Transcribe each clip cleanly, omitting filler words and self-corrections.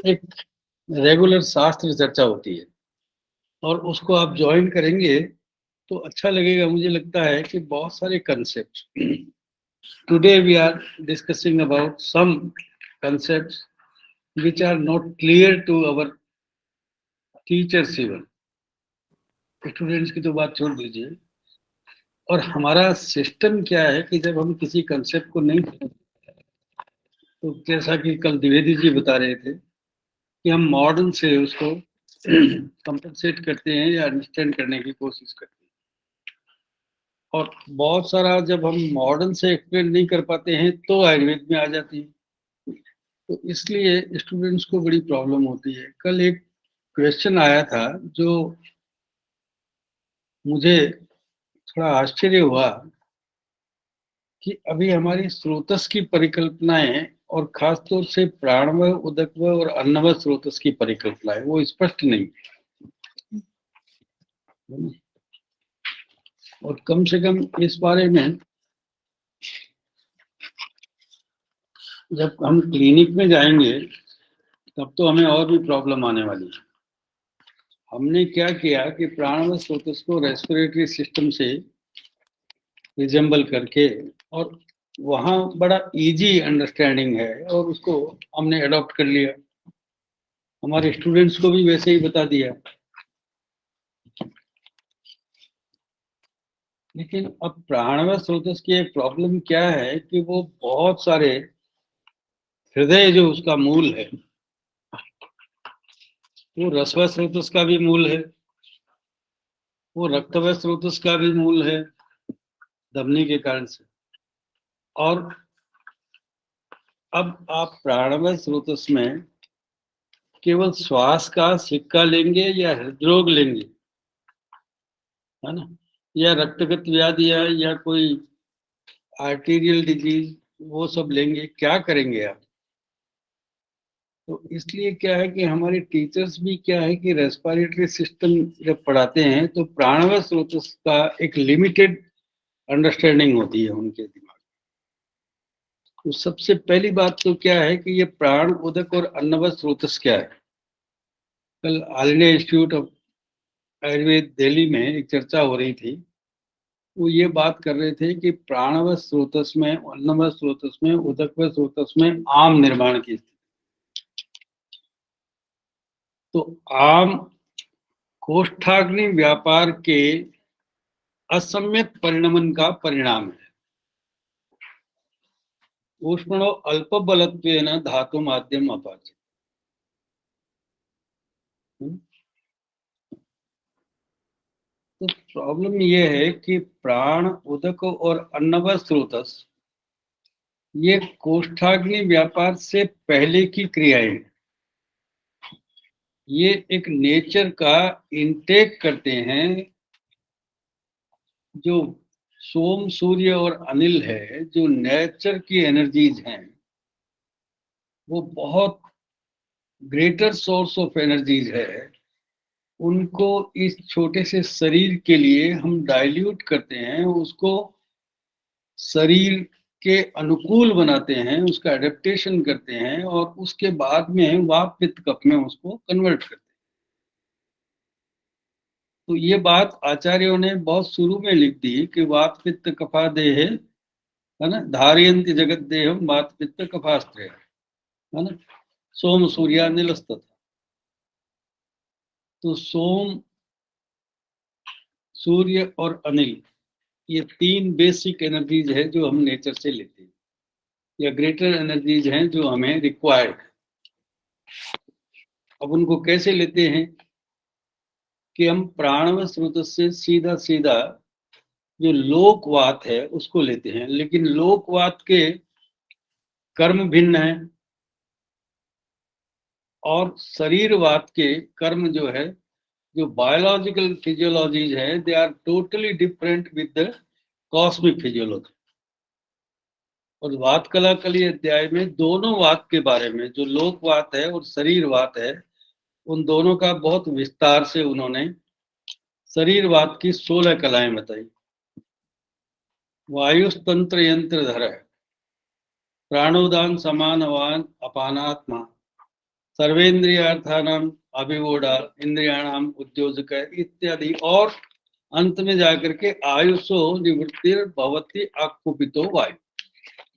एक रेगुलर शास्त्र चर्चा होती है और उसको आप ज्वाइन करेंगे तो अच्छा लगेगा। मुझे लगता है कि बहुत सारे concept today we are discussing about some concepts which are not clear to our teachers even। Students की तो बात छोड़ दीजिए। और हमारा सिस्टम क्या है कि जब हम किसी कंसेप्ट को नहीं, तो जैसा कि कल द्विवेदी जी बता रहे थे कि हम मॉडर्न से उसको कंपनसेट करते हैं या अंडरस्टैंड करने की कोशिश करते हैं। और बहुत सारा जब हम मॉडर्न से एक्सप्लेन नहीं कर पाते हैं तो आयुर्वेद में आ जाती है। तो इसलिए स्टूडेंट्स को बड़ी प्रॉब्लम होती है। कल एक क्वेश्चन आया था जो मुझे थोड़ा आश्चर्य हुआ कि अभी हमारी स्रोतस की परिकल्पनाएं और खासतौर से प्राणव, उदकव और अन्नव स्रोतस की परिकल्पनाएं वो स्पष्ट नहीं है। और कम से कम इस बारे में जब हम क्लिनिक में जाएंगे तब तो हमें और भी प्रॉब्लम आने वाली है। हमने क्या किया कि प्राणव स्रोतस को रेस्पिरेटरी सिस्टम से रिजेंबल करके, और वहाँ बड़ा इजी अंडरस्टैंडिंग है और उसको हमने अडॉप्ट कर लिया। हमारे स्टूडेंट्स को भी वैसे ही बता दिया। लेकिन अब प्राणव स्रोतस की एक प्रॉब्लम क्या है कि वो बहुत सारे, हृदय जो उसका मूल है वो रसव स्रोतस का भी मूल है, वो रक्तव स्रोतस का भी मूल है धमनी के कारण से। और अब आप प्राणव स्रोतस में केवल श्वास का सिक्का लेंगे या हृदरोग लेंगे, है ना, या रक्तगत व्याधि या कोई आर्टीरियल डिजीज, वो सब लेंगे, क्या करेंगे आप? तो इसलिए क्या है कि हमारे टीचर्स भी क्या है कि रेस्पिरेटरी सिस्टम जब पढ़ाते हैं तो प्राणव स्रोतस का एक लिमिटेड अंडरस्टैंडिंग होती है उनके दिमाग में। तो सबसे पहली बात तो क्या है कि ये प्राण, उदक और अन्नव स्रोतस क्या है। कल all India institute of Ayurveda Delhi में एक चर्चा हो रही थी। वो ये बात कर रहे थे कि प्राणव स्रोतस में, अन्नव स्रोतस में, उदकव स्रोतस में आम निर्माण की स्थिति। तो आम कोष्ठाग्नि व्यापार के असम्यक परिणमन का परिणाम है। ऊष्मणो अल्प बलत्वेन धातु माध्यम अपाचित। तो प्रॉब्लम ये है कि प्राण, उदक और अन्नव स्रोतस ये कोष्ठाग्नि व्यापार से पहले की क्रियाएं, ये एक नेचर का इनटेक करते हैं। जो सोम, सूर्य और अनिल है, जो नेचर की एनर्जीज हैं, वो बहुत ग्रेटर सोर्स ऑफ एनर्जीज है। उनको इस छोटे से शरीर के लिए हम डाइल्यूट करते हैं, उसको शरीर के अनुकूल बनाते हैं, उसका एडेप्टेशन करते हैं और उसके बाद में वात पित्त कफ में उसको कन्वर्ट करते हैं। तो ये बात आचार्यों ने बहुत शुरू में लिख दी कि वात पित्त कफा देह, है ना, धारयन्ति जगत देहम वात पित्त कफास्त्रय, है ना, सोम सूर्यानिलस्तथा। तो सोम, सूर्य और अनिल, ये तीन बेसिक एनर्जीज है जो हम नेचर से लेते हैं, या ग्रेटर एनर्जीज हैं जो हमें रिक्वायर्ड। अब उनको कैसे लेते हैं कि हम प्राणव स्रोत से सीधा सीधा जो लोकवात है उसको लेते हैं। लेकिन लोकवात के कर्म भिन्न है और शरीरवात के कर्म जो है, जो बायोलॉजिकल फिजियोलॉजीज है, they are totally different with the cosmic physiology. और वात कला कली अध्याय में दोनों वात के बारे में, जो लोकवात है और शरीरवात है, उन दोनों का बहुत विस्तार से उन्होंने शरीरवात की 16 कलाएं बताई। वायुस्तंत्र यंत्रधर, प्राणोदान समानवान अपानात्मा, सर्वेंद्रियार्थानाम अभिवोढ़ा इंद्रियाणाम उद्योजक इत्यादि, और अंत में जाकर के आयुषो निवृत्तिर भवति अकुपितो वायु,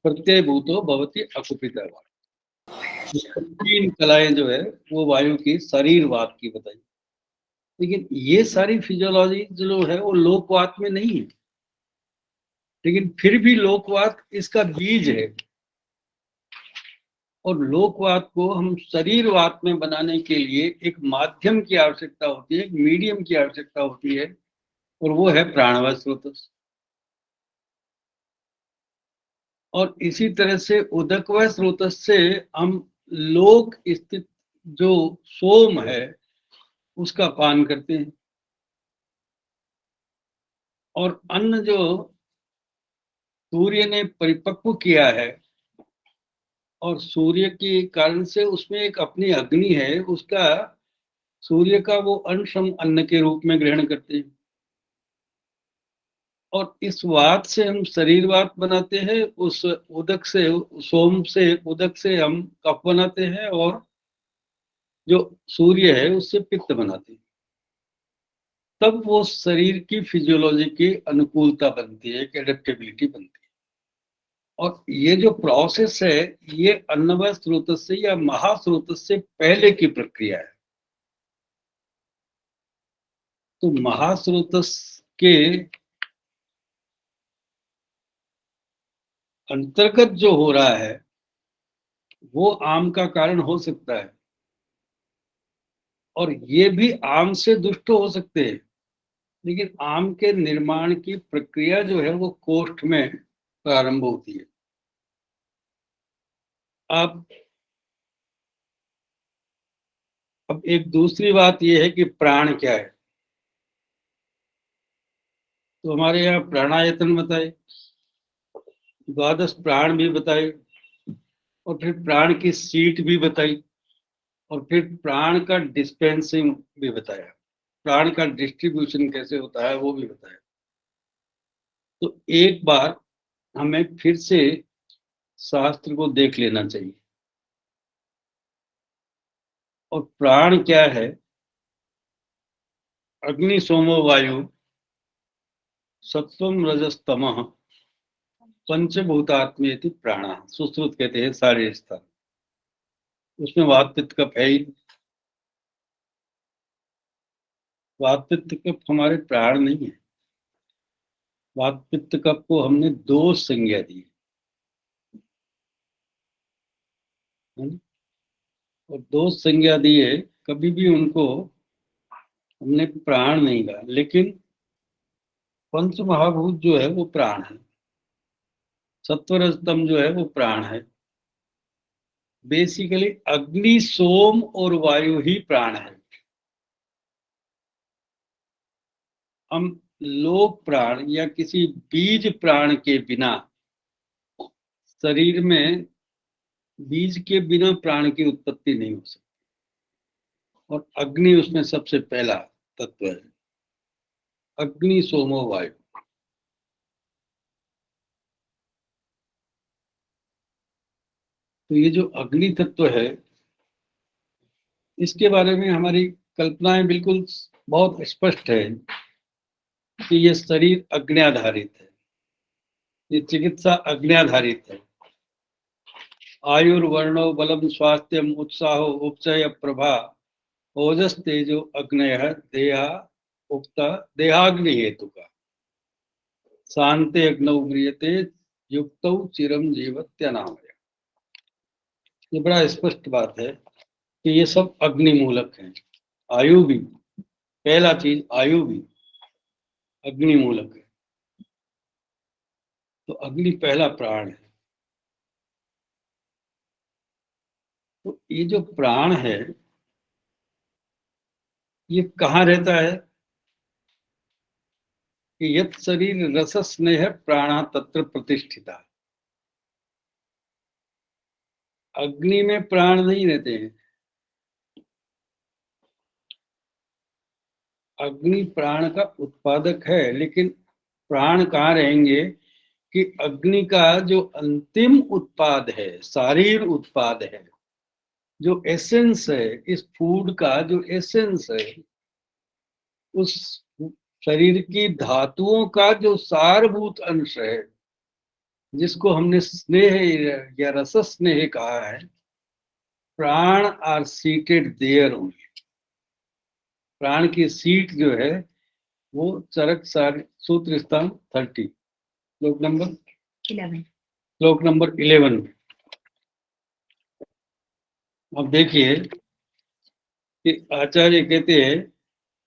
प्रत्ययभूतो भवति अकुपित वायु। तीन कलाएं जो है वो वायु की शरीरवात की बताई। लेकिन ये सारी फिजियोलॉजी जो है वो लोकवात में नहीं है, लेकिन फिर भी लोकवात इसका बीज है, और लोकवात को हम शरीरवात में बनाने के लिए एक माध्यम की आवश्यकता होती है, एक मीडियम की आवश्यकता होती है, और वो है प्राणवायु स्रोतस। और इसी तरह से उदकवायु स्रोतस से हम लोक स्थित जो सोम है उसका पान करते हैं, और अन्न जो सूर्य ने परिपक्व किया है और सूर्य के कारण से उसमें एक अपनी अग्नि है, उसका सूर्य का वो अंश हम अन्न के रूप में ग्रहण करते हैं, और इस वात से हम शरीरवात बनाते हैं, उस उदक से सोम से उदक से हम कफ बनाते हैं, और जो सूर्य है उससे पित्त बनाते हैं। तब वो शरीर की फिजियोलॉजी की अनुकूलता बनती है, एक एडेप्टेबिलिटी बनती है। और ये जो प्रोसेस है ये अन्नमय स्रोत से या महास्रोत से पहले की प्रक्रिया है। तो महास्रोत के अंतर्गत जो हो रहा है वो आम का कारण हो सकता है, और ये भी आम से दुष्ट हो सकते हैं, लेकिन आम के निर्माण की प्रक्रिया जो है वो कोष्ठ में प्रारंभ होती है। अब एक दूसरी बात यह है कि प्राण क्या है। तो हमारे यहाँ प्राणायतन बताए, द्वादश प्राण भी बताए, और फिर प्राण की सीट भी बताई, और फिर प्राण का डिस्पेंसिंग भी बताया, प्राण का डिस्ट्रीब्यूशन कैसे होता है वो भी बताया। तो एक बार हमें फिर से शास्त्र को देख लेना चाहिए। और प्राण क्या है? अग्नि सोमो वायु सत्वम रजस्तमः पंचभूतात्मेति प्राण, सुश्रुत कहते हैं सारे स्थान। उसमें वात पित्त कफ है ही। वात पित्त कफ हमारे प्राण नहीं है। वात पित्त कफ को हमने दोष संज्ञा दी है ना? और दोष संज्ञा दी है, कभी भी उनको हमने प्राण नहीं कहा। लेकिन पंच महाभूत जो है वो प्राण है, सत्वरजतम जो है वो प्राण है। बेसिकली अग्नि सोम और वायु ही प्राण है। हम लोक प्राण या किसी बीज प्राण के बिना, शरीर में बीज के बिना प्राण की उत्पत्ति नहीं हो सकती, और अग्नि उसमें सबसे पहला तत्व है। अग्नि सोमो वायु। तो ये जो अग्नि तत्व है इसके बारे में हमारी कल्पनाएं बिल्कुल बहुत स्पष्ट है कि ये शरीर अग्न्याधारित है, ये चिकित्सा अग्न्याधारित है। आयुर्वर्णो बलम स्वास्थ्यम उत्साहो उपचय प्रभा ओजस तेजो अग्नय देहा उक्त देहाग्नि हेतु का शांति अग्नौ म्रियते युक्त चिरम जीवत्यानामय। ये बड़ा स्पष्ट बात है कि ये सब अग्नि मूलक हैं। आयु भी, पहला चीज आयु भी अग्नि मूलक है। तो अग्नि पहला प्राण है। तो ये जो प्राण है ये कहाँ रहता है? कि यत् शरीर रस स्नेह प्राण तत्र प्रतिष्ठिता। अग्नि में प्राण नहीं रहते हैं। अग्नि प्राण का उत्पादक है, लेकिन प्राण कहाँ रहेंगे कि अग्नि का जो अंतिम उत्पाद है, शारीर उत्पाद है, जो एसेंस है, इस फूड का जो एसेंस है, उस शरीर की धातुओं का जो सारभूत अंश है, जिसको हमने स्नेह या रस स्नेह कहा है, प्राण आर सीटेड देयर ओनली। प्राण की सीट जो है वो चरक सार सूत्र स्थान 30, श्लोक नंबर 11। श्लोक नंबर 11 में। अब देखिए कि आचार्य कहते हैं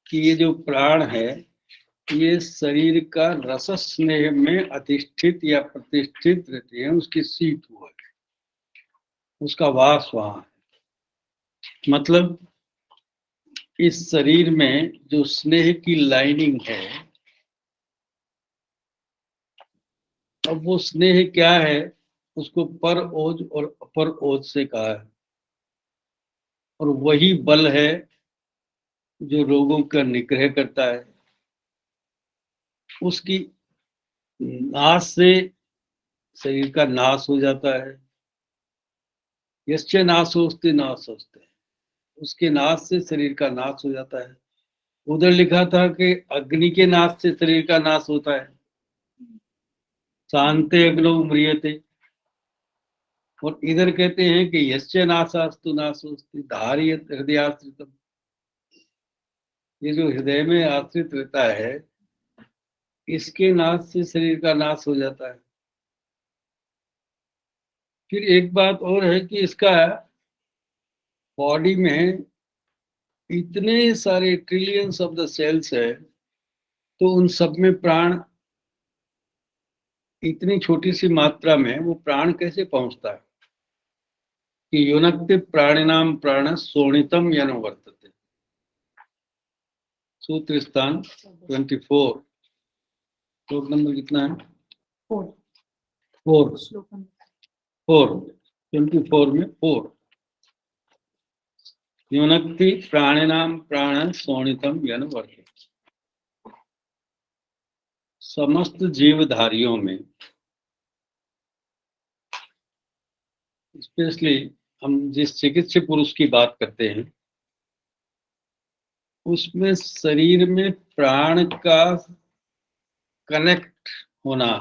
कि ये जो प्राण है, ये शरीर का रस स्नेह में अधिष्ठित या प्रतिष्ठित रहती है, उसकी सीट हुआ है, उसका वास वहां है। मतलब इस शरीर में जो स्नेह की लाइनिंग है, अब वो स्नेह क्या है, उसको पर ओज और अपर ओज से कहा है, और वही बल है जो रोगों का निग्रह करता है। उसकी नाश से शरीर का नाश हो जाता है। यश्च नाशोस्ति नाशोस्ति, उसके नाश से शरीर का नाश हो जाता है। उधर लिखा था कि अग्नि के नाश से शरीर का नाश होता है, शांते अग्नो म्रियते। और इधर कहते हैं कि यश्च नाशास्तु नाशोस्ति धारयत हृदयाश्रितम, ये जो हृदय में आश्रित रहता है, इसके नाश से शरीर का नाश हो जाता है। फिर एक बात और है कि इसका बॉडी में इतने सारे ट्रिलियंस ऑफ द सेल्स है, तो उन सब में प्राण इतनी छोटी सी मात्रा में वो प्राण कैसे पहुंचता है कि युनक्ति प्राणिनाम प्राण शोणितम यनुवर्तते। सूत्र स्थान 24, श्लोक नंबर कितना है? 4। 4, श्लोक नंबर 4, 24 में 4। युनक्ति प्राणिनाम प्राण शोणितम यनुवर्तते। समस्त जीवधारियों में, स्पेशली हम जिस चिकित्सीय पुरुष की बात करते हैं, उसमें शरीर में प्राण का कनेक्ट होना,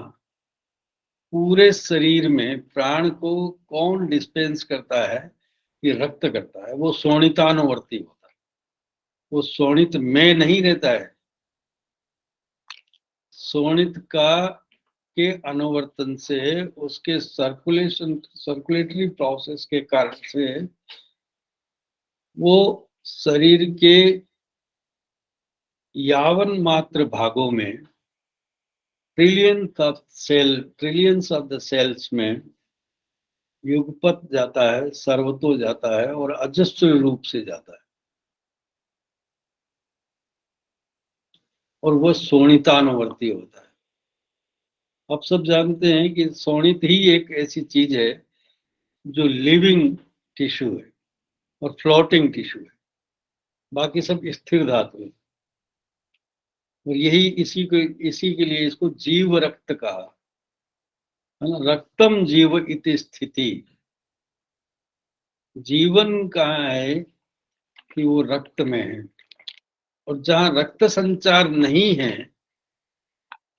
पूरे शरीर में प्राण को कौन डिस्पेंस करता है? ये रक्त करता है। वो शोणितानुवर्ती होता है, वो शोणित में नहीं रहता है। शोणित का के अनुवर्तन से, उसके सर्कुलेटरी प्रोसेस के कारण से, वो शरीर के यावन मात्र भागों में, ट्रिलियंस ऑफ द सेल्स में युगपत जाता है, सर्वतो जाता है और अजस्र रूप से जाता है। और वह शोणितानुवर्ती होता है। आप सब जानते हैं कि शोणित ही एक ऐसी चीज है जो लिविंग टिश्यू है और फ्लोटिंग टिश्यू है, बाकी सब स्थिर धातु है। और यही इसी के लिए इसको जीव रक्त कहा है ना। रक्तम जीव इति स्थिति, जीवन कहाँ है कि वो रक्त में है। और जहाँ रक्त संचार नहीं है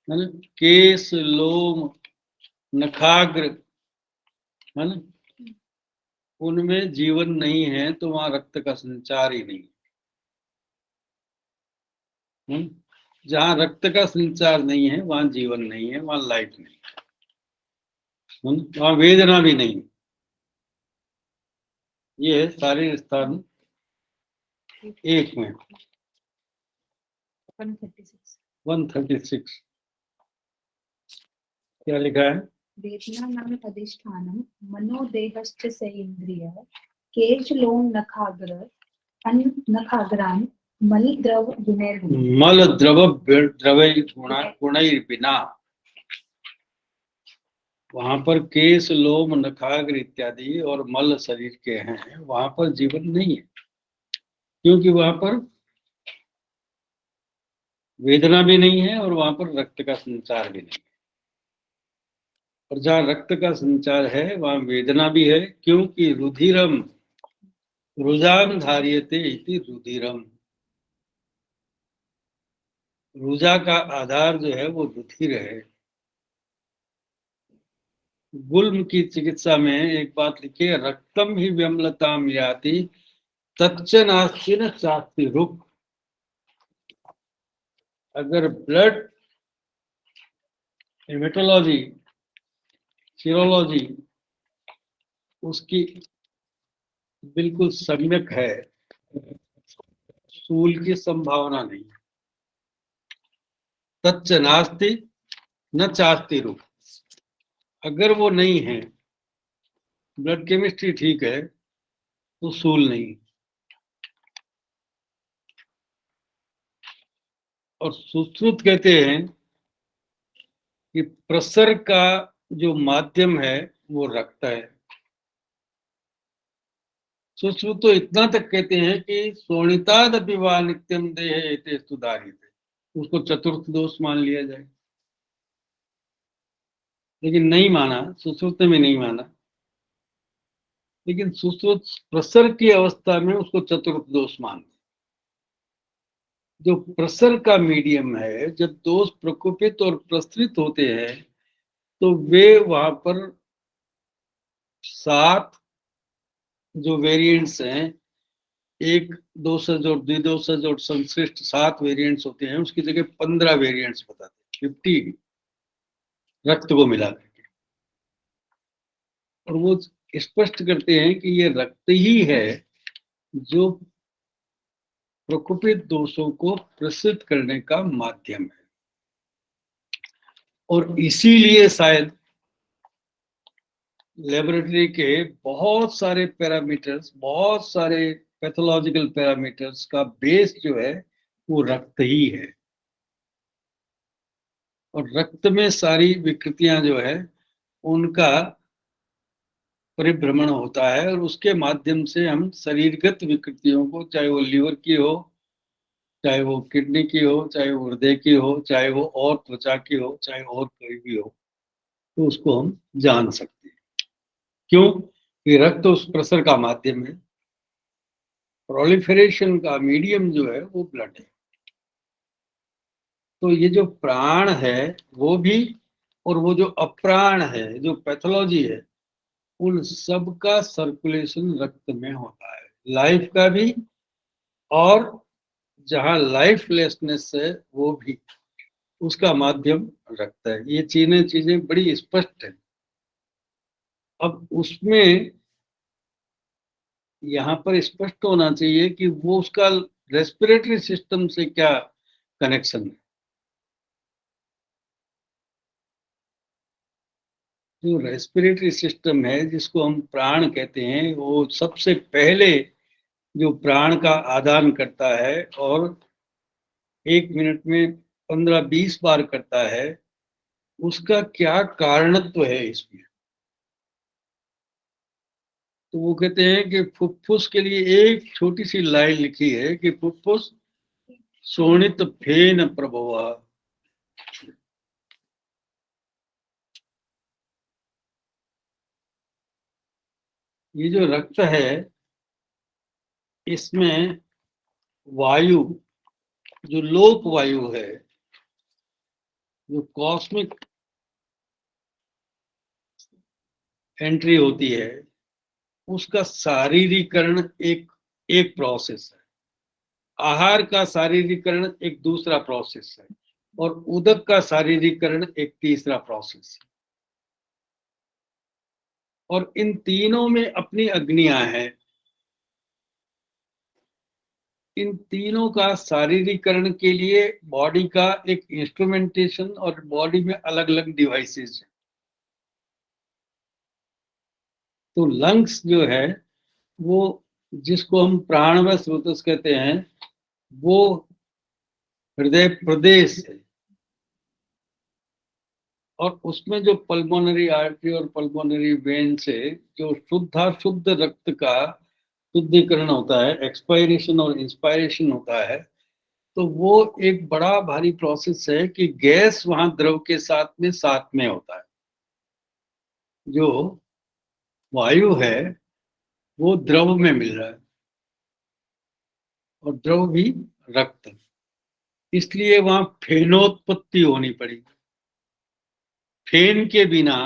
ना, केस लोम नखाग्र, है ना, उनमें जीवन नहीं है, तो वहां रक्त का संचार ही नहीं है। जहाँ रक्त का संचार नहीं है वहां जीवन नहीं है, वहां लाइफ नहीं है, वहां वेदना भी नहीं। ये है सारे स्थान एक में 136 क्या लिखा है? वेदना नाम अधिष्ठानम मनोदेहश्च स इंद्रिय केश लोम नखाग्र नखाग्रान मल द्रव मल द्रव गुणैर बिना। वहां पर केश लोम नखाग्र इत्यादि और मल शरीर के हैं, वहां पर जीवन नहीं है, क्योंकि वहां पर वेदना भी नहीं है और वहां पर रक्त का संचार भी नहीं है। और जहाँ रक्त का संचार है वहां वेदना भी है, क्योंकि रुधिरम रुजाम धार्यते इति रुधिरम। रुजा का आधार जो है वो रुधिर है। गुल्म की चिकित्सा में एक बात लिखी है, रक्तम ही व्यम्लताम याति तच्च नास्ति न चास्ति रुक। अगर ब्लड हेमेटोलॉजी, सीरोलॉजी उसकी बिल्कुल सम्यक है, सूल की संभावना नहीं। तच्च नास्ति न चास्ति रुक। अगर वो नहीं है, ब्लड केमिस्ट्री ठीक है, तो सूल नहीं। और सुश्रुत कहते हैं कि प्रसर का जो माध्यम है वो रक्त है। सुश्रुत तो इतना तक कहते हैं कि शोणितादपि वा नित्यम देहे एते सुधारित, उसको चतुर्थ दोष मान लिया जाए। लेकिन नहीं माना, सुश्रुत में नहीं माना। लेकिन सुश्रुत प्रसर की अवस्था में उसको चतुर्थ दोष मान। जो प्रसर का मीडियम है, जब दोष प्रकोपित और प्रसरित होते हैं तो वे वहां पर 7 जो वेरिएंट्स हैं, एक दोषज और द्विदोषज और संश्लिष्ट 7 वेरिएंट्स होते हैं, उसकी जगह 15 वेरिएंट्स बताते हैं, 50 रक्त को मिला करके। और वो स्पष्ट करते हैं कि ये रक्त ही है जो प्रकोपित दोषों को प्रसिद्ध करने का माध्यम है। और इसीलिए शायद लेबोरेटरी के बहुत सारे पैरामीटर्स, बहुत सारे पैथोलॉजिकल पैरामीटर्स का बेस जो है वो रक्त ही है। और रक्त में सारी विकृतियां जो है उनका परिभ्रमण होता है, और उसके माध्यम से हम शरीरगत विकृतियों को, चाहे वो लीवर की हो, चाहे वो किडनी की हो, चाहे वो हृदय की हो, चाहे वो और त्वचा की हो, चाहे और कोई भी हो, तो उसको हम जान सकते हैं। क्यों? कि रक्त उस प्रसर का माध्यम है, प्रोलिफरेशन का मीडियम जो है वो ब्लड है। तो ये जो प्राण है वो भी, और वो जो अप्राण है, जो पैथोलॉजी है, उन सब का सर्कुलेशन रक्त में होता है, लाइफ का भी और जहां लाइफलेसनेस है वो भी, उसका माध्यम रक्त है। ये चीजें बड़ी स्पष्ट है। अब उसमें यहाँ पर स्पष्ट होना चाहिए कि वो उसका रेस्पिरेटरी सिस्टम से क्या कनेक्शन है। जो रेस्पिरेटरी सिस्टम है, जिसको हम प्राण कहते हैं, वो सबसे पहले जो प्राण का आदान करता है और 1 मिनट में 15-20 बार करता है, उसका क्या कारणत्व है इसमें। तो वो कहते हैं कि फुफ्फुस के लिए एक छोटी सी लाइन लिखी है कि फुफ्फुस शोणित फेन प्रभवा। ये जो रक्त है, इसमें वायु, जो लोक वायु है, जो कॉस्मिक एंट्री होती है, उसका शारीरिकरण एक एक प्रोसेस है। आहार का शारीरिकरण एक दूसरा प्रोसेस है, और उदक का शारीरिकरण एक तीसरा प्रोसेस है। और इन तीनों में अपनी अग्नियां हैं। इन तीनों का शारीरिकरण के लिए बॉडी का एक इंस्ट्रूमेंटेशन और बॉडी में अलग अलग डिवाइसेस हैं। तो लंग्स जो है वो, जिसको हम प्राणमय स्रोतस कहते हैं, वो हृदय प्रदेश है। और उसमें जो पल्मोनरी आर्टरी और पल्मोनरी वेन से जो शुद्ध रक्त का शुद्धिकरण होता है, एक्सपायरेशन और इंस्पायरेशन होता है, तो वो एक बड़ा भारी प्रोसेस है कि गैस वहां द्रव के साथ में होता है। जो वायु है वो द्रव में मिल रहा है, और द्रव भी रक्त, इसलिए वहां फेनोत्पत्ति होनी पड़ेगी। फेन के बिना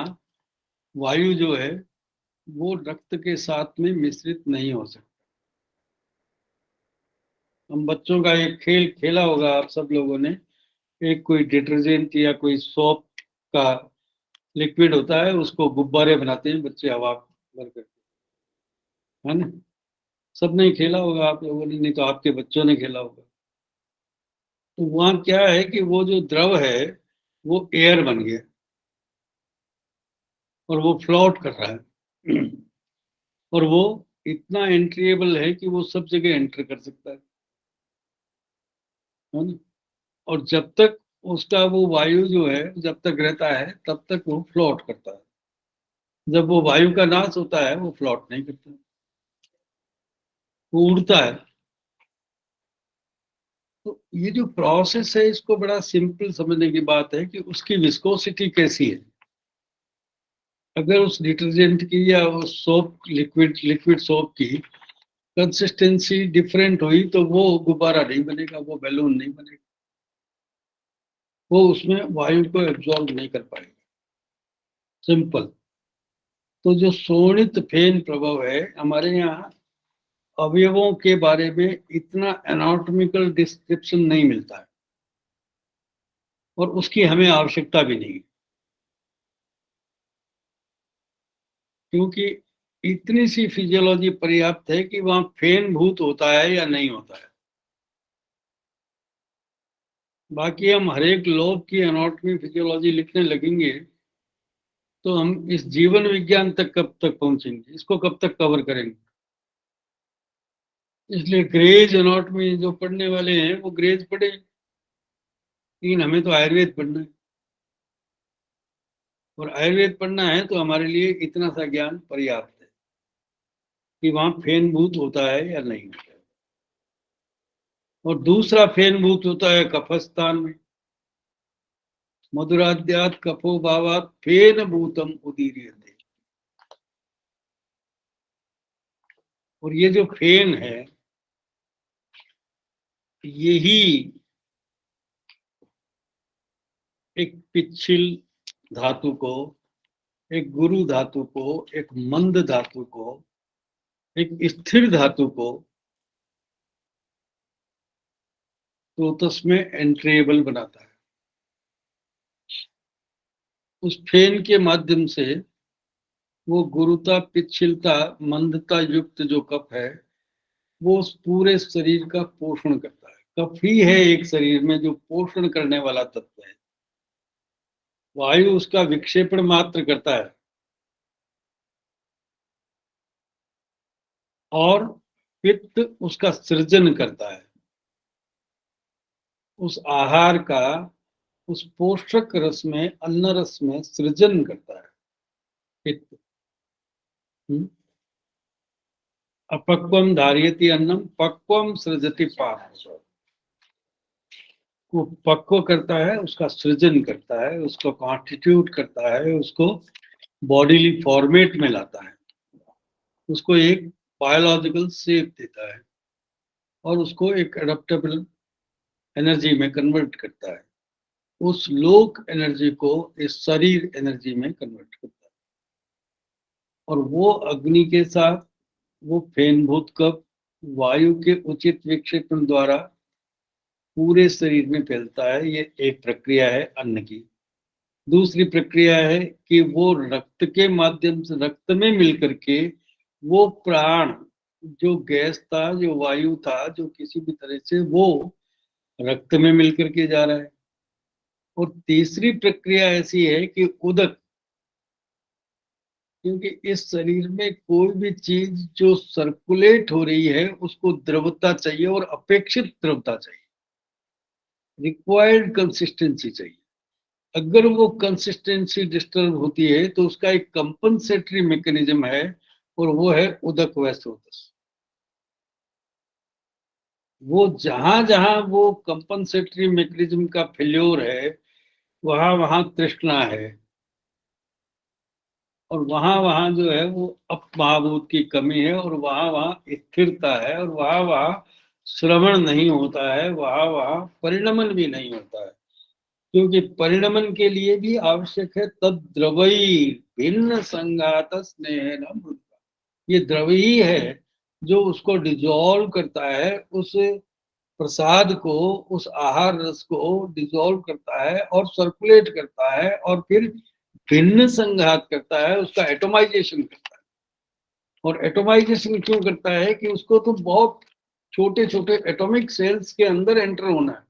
वायु जो है वो रक्त के साथ में मिश्रित नहीं हो सकता। हम बच्चों का एक खेल खेला होगा आप सब लोगों ने, एक कोई डिटर्जेंट या कोई सोप का लिक्विड होता है, उसको गुब्बारे बनाते हैं बच्चे हवा भर कर, है ना? सबने ही खेला होगा आप लोगों ने, नहीं तो आपके बच्चों ने खेला होगा। तो वहां क्या है कि वो जो द्रव है वो एयर बन गया और वो फ्लोट कर रहा है और वो इतना एंट्रीएबल है कि वो सब जगह एंटर कर सकता है ना? और जब तक उसका वो वायु जो है जब तक रहता है तब तक वो फ्लोट करता है। जब वो वायु का नाश होता है वो फ्लोट नहीं करता, वो उड़ता है। तो ये जो प्रोसेस है इसको बड़ा सिंपल समझने की बात है कि उसकी विस्कोसिटी कैसी है। अगर उस डिटर्जेंट की या उस सोप लिक्विड लिक्विड सोप की कंसिस्टेंसी डिफरेंट हुई तो वो गुब्बारा नहीं बनेगा, वो बैलून नहीं बनेगा, वो उसमें वायु को एब्जॉर्ब नहीं कर पाएगा। सिंपल। तो जो शोणित फेन प्रभाव है हमारे यहाँ अवयवों के बारे में इतना एनाटॉमिकल डिस्क्रिप्शन नहीं मिलता है और उसकी हमें आवश्यकता भी नहीं, क्योंकि इतनी सी फिजियोलॉजी पर्याप्त है कि वहां फेन भूत होता है या नहीं होता है। बाकी हम हर एक लोब की एनाटॉमी फिजियोलॉजी लिखने लगेंगे तो हम इस जीवन विज्ञान तक कब तक पहुंचेंगे, इसको कब तक कवर करेंगे। इसलिए ग्रेज एनाटॉमी जो पढ़ने वाले हैं वो ग्रेज पढ़े, लेकिन हमें तो आयुर्वेद पढ़ना है और आयुर्वेद पढ़ना है तो हमारे लिए इतना सा ज्ञान पर्याप्त है कि वहां फेन भूत होता है या नहीं होता है। और दूसरा फेन भूत होता है कफस्थान में, मधुराद्यात कफो भावात फेन भूतम उदीर्यते। और ये जो फेन है यही एक पिच्छिल धातु को, एक गुरु धातु को, एक मंद धातु को, एक स्थिर धातु को स्रोतस में एंट्रेबल बनाता है। उस फेन के माध्यम से वो गुरुता, पिच्छिलता, मंदता युक्त जो कफ है वो उस पूरे शरीर का पोषण करता है। कफ ही है एक शरीर में जो पोषण करने वाला तत्व है। वायु उसका विक्षेपण मात्र करता है और पित्त उसका सृजन करता है। उस आहार का उस पोषक रस में, अन्न रस में सृजन करता है पित्त। अपक्वम धारयति अन्नम पक्वम सृजति पाक। वो पक्व करता है, उसका सृजन करता है, उसको कॉन्स्टिट्यूट करता है, उसको बॉडीली फॉर्मेट में लाता है, उसको एक बायोलॉजिकल शेप देता है और उसको एक एडेप्टेबल एनर्जी में कन्वर्ट करता है। उस लोक एनर्जी को इस शरीर एनर्जी में कन्वर्ट करता है और वो अग्नि के साथ वो फेनभूत कप वायु के उचित विक्षेपण द्वारा पूरे शरीर में फैलता है। ये एक प्रक्रिया है अन्न की। दूसरी प्रक्रिया है कि वो रक्त के माध्यम से रक्त में मिलकर के वो प्राण, जो गैस था, जो वायु था, जो किसी भी तरह से वो रक्त में मिलकर के जा रहा है। और तीसरी प्रक्रिया ऐसी है कि उदक, क्योंकि इस शरीर में कोई भी चीज जो सर्कुलेट हो रही है उसको द्रवता चाहिए और अपेक्षित द्रवता चाहिए, रिक्वायर्ड कंसिस्टेंसी चाहिए। अगर वो कंसिस्टेंसी डिस्टर्ब होती है तो उसका एक कंपनसेटरी मैकेनिज्म है और वो है उदक वैस्रोतस। वो जहां जहां वो कंपनसेटरी मैकेनिज्म का फेल्योर है वहां वहां तृष्णा है और वहां वहां जो है वो अपमहाभूत की कमी है और वहां वहां स्थिरता है और वहां वहां श्रवण नहीं होता है, वहां परिणमन भी नहीं होता है, क्योंकि परिणमन के लिए भी आवश्यक है तद द्रवई भिन्न संघात स्नेह न मृता। ये द्रव ही है जो उसको डिजोल्व करता है, उस प्रसाद को, उस आहार रस को डिजोल्व करता है और सर्कुलेट करता है और फिर भिन्न संघात करता है, उसका एटोमाइजेशन करता है। और एटोमाइजेशन क्यों करता है कि उसको तो बहुत छोटे छोटे एटॉमिक सेल्स के अंदर एंटर होना है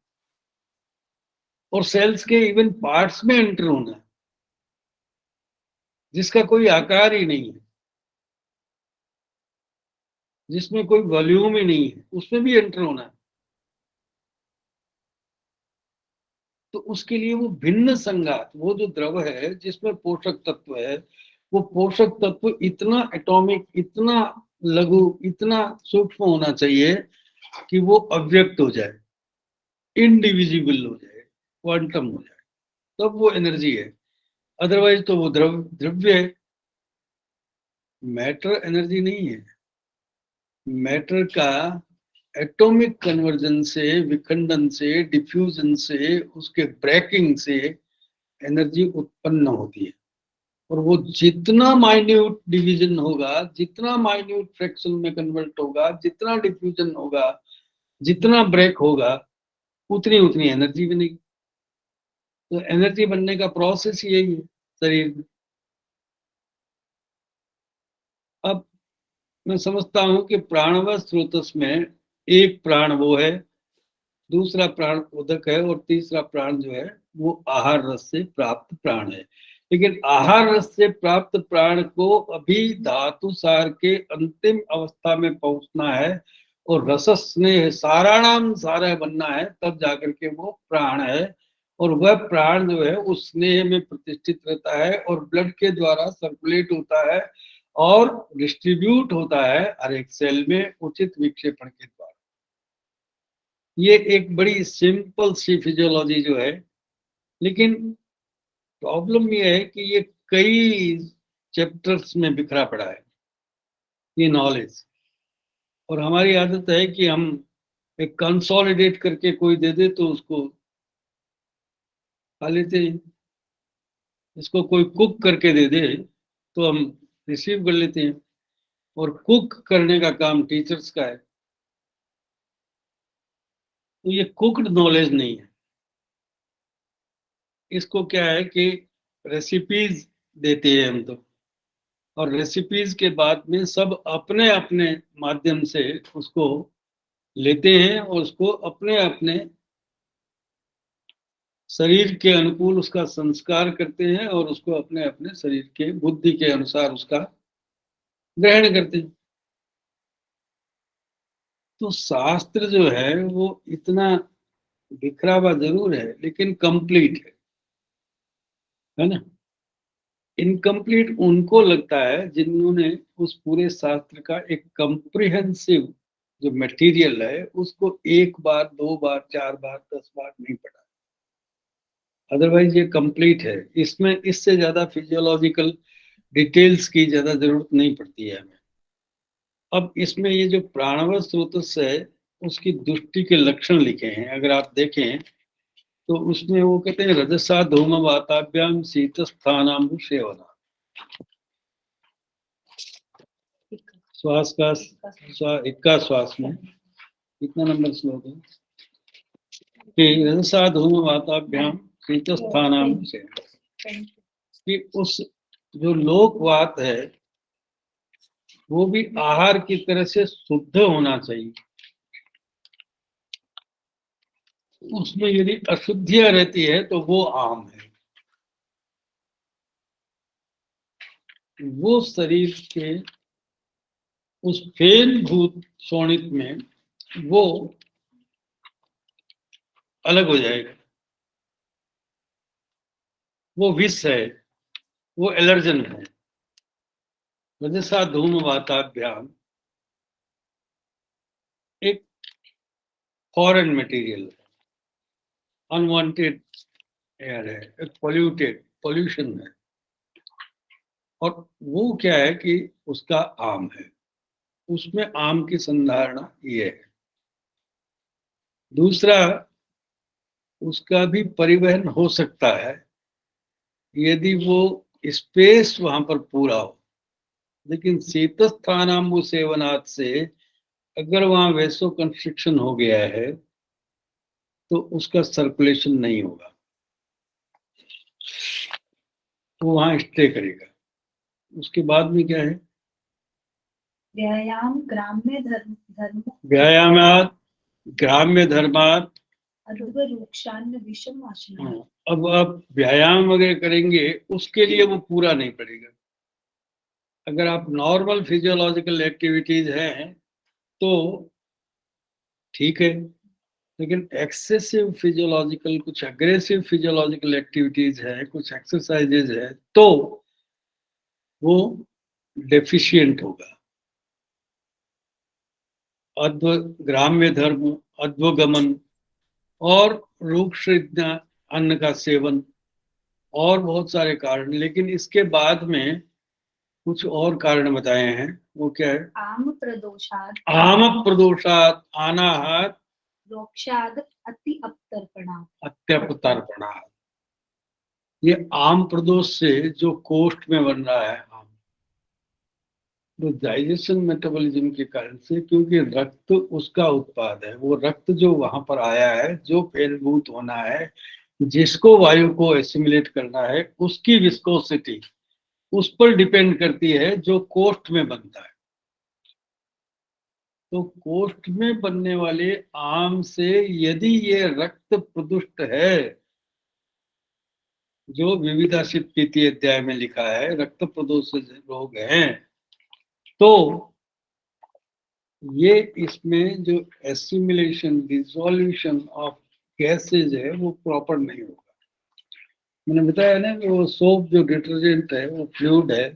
और सेल्स के इवन पार्ट्स में एंटर होना है, जिसका कोई आकार ही नहीं है, जिसमें कोई वॉल्यूम ही नहीं है, उसमें भी एंटर होना है। तो उसके लिए वो भिन्न संघात, वो जो द्रव है जिसमें पोषक तत्व है, वो पोषक तत्व इतना एटॉमिक, इतना लघु, इतना सूक्ष्म होना चाहिए कि वो अव्यक्त हो जाए, इनडिविजिबल हो जाए, क्वांटम हो जाए, तब वो एनर्जी है। अदरवाइज तो वो द्रव्य है, मैटर एनर्जी नहीं है। मैटर का एटॉमिक कन्वर्जन से, विखंडन से, डिफ्यूजन से, उसके ब्रेकिंग से एनर्जी उत्पन्न होती है। और वो जितना माइन्यूट डिवीजन होगा, जितना माइन्यूट फ्रैक्शन में कन्वर्ट होगा, जितना डिफ्यूजन होगा, जितना ब्रेक होगा, उतनी उतनी एनर्जी बनेगी। तो एनर्जी बनने का प्रोसेस यही है शरीर में। अब मैं समझता हूं कि प्राणव स्रोतस में एक प्राण वो है, दूसरा प्राण उदक है और तीसरा प्राण जो है वो आहार रस से प्राप्त प्राण है। लेकिन आहार रस से प्राप्त प्राण को अभी धातु सार के अंतिम अवस्था में पहुंचना है और रस स्नेह साराणाम सारा बनना है, तब जाकर के वो प्राण है। और वह प्राण जो है उस स्नेह में प्रतिष्ठित रहता है और ब्लड के द्वारा सर्कुलेट होता है और डिस्ट्रीब्यूट होता है हर एक सेल में उचित विक्षेपण के द्वारा। ये एक बड़ी सिंपल सी फिजियोलॉजी जो है, लेकिन प्रॉब्लम ये है कि ये कई चैप्टर्स में बिखरा पड़ा है ये नॉलेज। और हमारी आदत है कि हम एक कंसोलिडेट करके कोई दे दे तो उसको खा लेते हैं, इसको कोई कुक करके दे दे तो हम रिसीव कर लेते हैं। और कुक करने का काम टीचर्स का है। तो ये कुक्ड नॉलेज नहीं है, इसको क्या है कि रेसिपीज देते हैं हम तो, और रेसिपीज के बाद में सब अपने अपने माध्यम से उसको लेते हैं और उसको अपने अपने शरीर के अनुकूल उसका संस्कार करते हैं और उसको अपने अपने शरीर के बुद्धि के अनुसार उसका ग्रहण करते हैं। तो शास्त्र जो है वो इतना बिखरा हुआ जरूर है लेकिन कंप्लीट है ना। इनकम्प्लीट उनको लगता है जिन्होंने उस पूरे शास्त्र का एक कंप्रिहेंसिव जो मटेरियल है उसको एक बार, दो बार, चार बार, 10 बार नहीं पढ़ा। अदरवाइज ये कंप्लीट है, इसमें इससे ज्यादा फिजियोलॉजिकल डिटेल्स की ज्यादा जरूरत नहीं पड़ती है हमें। अब इसमें ये जो प्राणव स्रोतस है उसकी दृष्टि के लक्षण लिखे हैं, अगर आप देखें तो उसमें वो कहते हैं रजसा धूम वाताभ्याम शीत स्थानाम सेवना। श्वास का इक्का श्वास में कितना नंबर श्लोक है कि रजसा धूम वाताभ्याम शीत स्थानाम से, कि उस जो लोकवात है वो भी आहार की तरह से शुद्ध होना चाहिए। उसमें यदि अशुद्धियां रहती है तो वो आम है। वो शरीर के उस फेन भूत शोणित में वो अलग हो जाएगा, वो विष है, वो एलर्जन है। रजसा धूम वाताभ्याम एक फॉरेन मटेरियल है, अनवांटेड एयर है, एक पॉल्यूशन है। और वो क्या है कि उसका आम है, उसमें आम की संधारणा ये है। दूसरा, उसका भी परिवहन हो सकता है यदि वो स्पेस वहां पर पूरा हो, लेकिन शीतस्थानाम्बु सेवनाथ से अगर वहां वेसो कंस्ट्रिक्शन हो गया है तो उसका सर्कुलेशन नहीं होगा, तो वहां स्टे करेगा। उसके बाद में क्या है? व्यायाम ग्राम्य धर्म व्यायामात ग्राम्य धर्मात। अध्वरूक्षान्न विषम आसना। अब आप व्यायाम वगैरह करेंगे, उसके लिए वो पूरा नहीं पड़ेगा। अगर आप नॉर्मल फिजियोलॉजिकल एक्टिविटीज हैं तो ठीक है, लेकिन एक्सेसिव फिजियोलॉजिकल, कुछ अग्रेसिव फिजियोलॉजिकल एक्टिविटीज है, कुछ एक्सरसाइजेज है, तो वो डेफिशिएंट होगा। अध्व ग्राम्य धर्म, अध्वगमन और रूक्ष अन्न का सेवन और बहुत सारे कारण, लेकिन इसके बाद में कुछ और कारण बताए हैं। वो क्या है? आम प्रदोषाद आम प्रदोषात अनाहार रोक्षाद अति अपतर्पणा। अत्यपतर्पणा। ये आम प्रदोष से जो कोष्ठ में बन रहा है आम, वो डाइजेशन मेटाबॉलिज्म के कारण से, क्योंकि रक्त उसका उत्पाद है, वो रक्त जो वहां पर आया है, जो फैलभूत होना है, जिसको वायु को एसिमिलेट करना है, उसकी विस्कोसिटी उस पर डिपेंड करती है जो कोष्ठ में बनता है। तो कोष्ठ में बनने वाले आम से यदि ये रक्त प्रदुष्ट है, जो विविधाशित तृतीय अध्याय में लिखा है, रक्त प्रदोष रोग हैं, तो ये इसमें जो एसिमिलेशन डिसोल्यूशन ऑफ गैसेज है वो प्रॉपर नहीं होगा। मैंने बताया ना कि वो सोप जो डिटर्जेंट है, वो फ्लूइड है,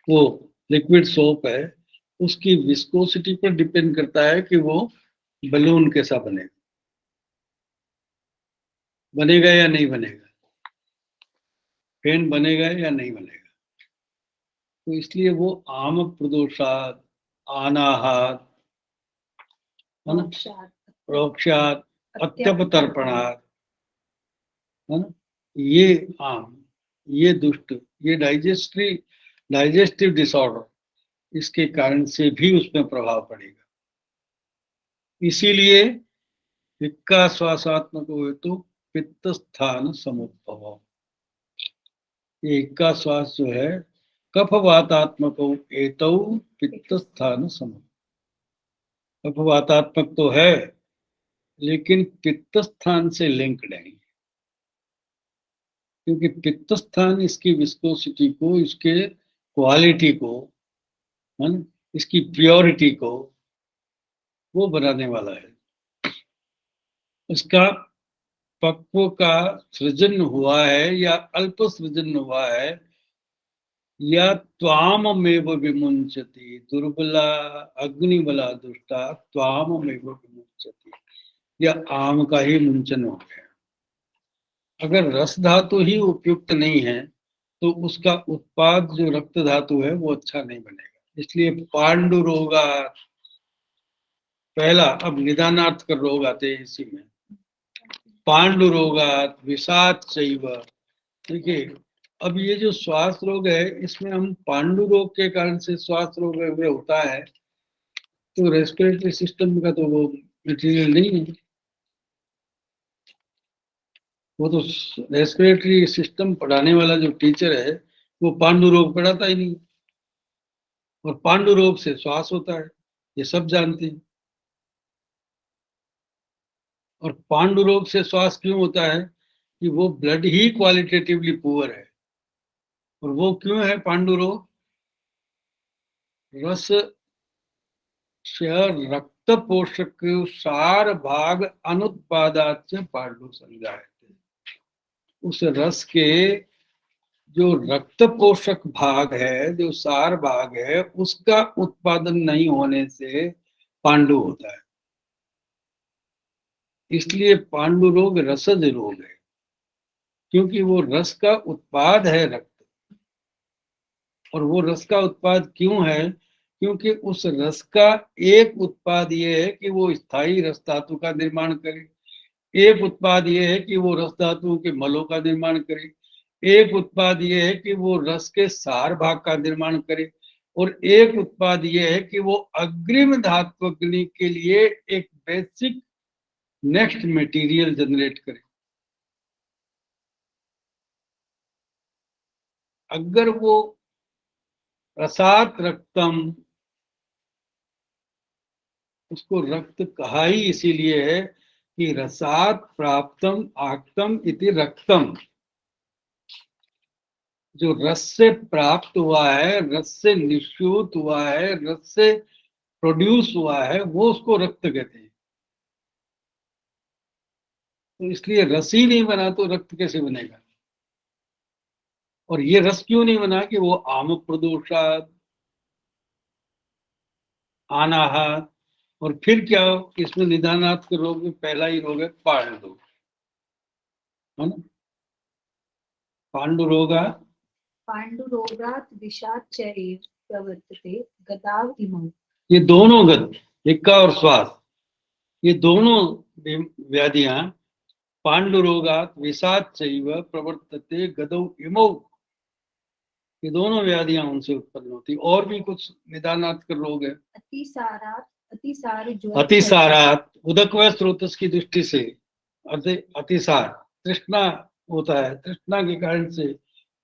वो लिक्विड सोप है, उसकी विस्कोसिटी पर डिपेंड करता है कि वो बलून कैसा बनेगा, बनेगा या नहीं बनेगा, फेन बनेगा या नहीं बनेगा। तो इसलिए वो आम प्रदोषात अनाहात, है ना, रोक्षात अत्यपतर्पणात, है ना, ये आम, ये दुष्ट, ये डाइजेस्टिव डिसऑर्डर, इसके कारण से भी उसमें प्रभाव पड़ेगा। इसीलिए विक्का श्वासात्मक हेतु पित्त स्थान समुद्भव, ये इक्का श्वास जो है कफवातात्मक एतौ पित्त स्थान समुद्भव। कफवातात्मक तो है, लेकिन पित्त स्थान से लिंक्ड है, क्योंकि पित्त स्थान इसकी विस्कोसिटी को, इसके क्वालिटी को, है ना, इसकी प्योरिटी को वो बनाने वाला है। इसका पक्व का सृजन हुआ है या अल्प सृजन हुआ है, या त्वाममेव विमुंचति दुर्बला अग्निबला दुष्टा त्वाममेव विमुंचति, या आम का ही मुंचन हो गया। अगर रस धातु ही उपयुक्त नहीं है तो उसका उत्पाद जो रक्त धातु है वो अच्छा नहीं बनेगा। इसलिए पांडुरोगा पहला, अब निदानार्थ कर रोग आते हैं इसी में। पांडुरोगात विषाद चैव। देखिए, अब ये जो श्वास रोग है, इसमें हम पांडु रोग के कारण से श्वास रोग में होता है, तो रेस्पिरेटरी सिस्टम का तो वो मटेरियल नहीं है, वो तो रेस्पिरेटरी सिस्टम पढ़ाने वाला जो टीचर है वो पांडु रोग पढ़ाता ही नहीं, और पांडु रोग से श्वास होता है, ये सब जानते हैं। और पांडु रोग से श्वास क्यों होता है? कि वो ब्लड ही क्वालिटेटिवली पुअर है। और वो क्यों है पांडु रोग? रस रक्त पोषक सार भाग अनुत्पादाच पांडु संजायते। उस रस के जो रक्त पोषक भाग है, जो सार भाग है, उसका उत्पादन नहीं होने से पांडु होता है। इसलिए पांडु रोग रसज रोग है, क्योंकि वो रस का उत्पाद है रक्त। और वो रस का उत्पाद क्यों है? क्योंकि उस रस का एक उत्पाद ये है कि वो स्थायी रस धातु का निर्माण करे, एक उत्पाद ये है कि वो रस धातुओं के मलों का निर्माण करे, एक उत्पाद ये है कि वो रस के सार भाग का निर्माण करे, और एक उत्पाद ये है कि वो अग्रिम धात्वग्नि के लिए एक बेसिक नेक्स्ट मटेरियल जनरेट करे। अगर वो रसात रक्तम, उसको रक्त कहा ही इसीलिए है कि रसात प्राप्तम आक्तम इति रक्तम। जो रस से प्राप्त हुआ है, रस से निश्यूत हुआ है, रस से प्रोड्यूस हुआ है, वो उसको रक्त कहते हैं। तो इसलिए रस ही नहीं बना तो रक्त कैसे बनेगा? और ये रस क्यों नहीं बना कि वो आम प्रदोषात अनाहत, और फिर क्या इसमें निदानार्थ के रोग में पहला ही रोग है पांडु, है ना? पांडुरोगा, पाण्डुरोगात् विषाच्चैव प्रवर्तते गदाव इमौ। ये दोनों गद, हिक्का और श्वास, ये दोनों व्याधियां पांडुरोगात विषाद चैव प्रवर्तते गदौ इमौ, ये दोनों व्याधियां उनसे उत्पन्न होती। और भी कुछ निदानार्थ के रोग है। अतिसारात् अतिसार ज्वर अतिसारात, उदक व स्रोतस की दृष्टि से अतिसार, तृष्णा होता है, तृष्णा के कारण से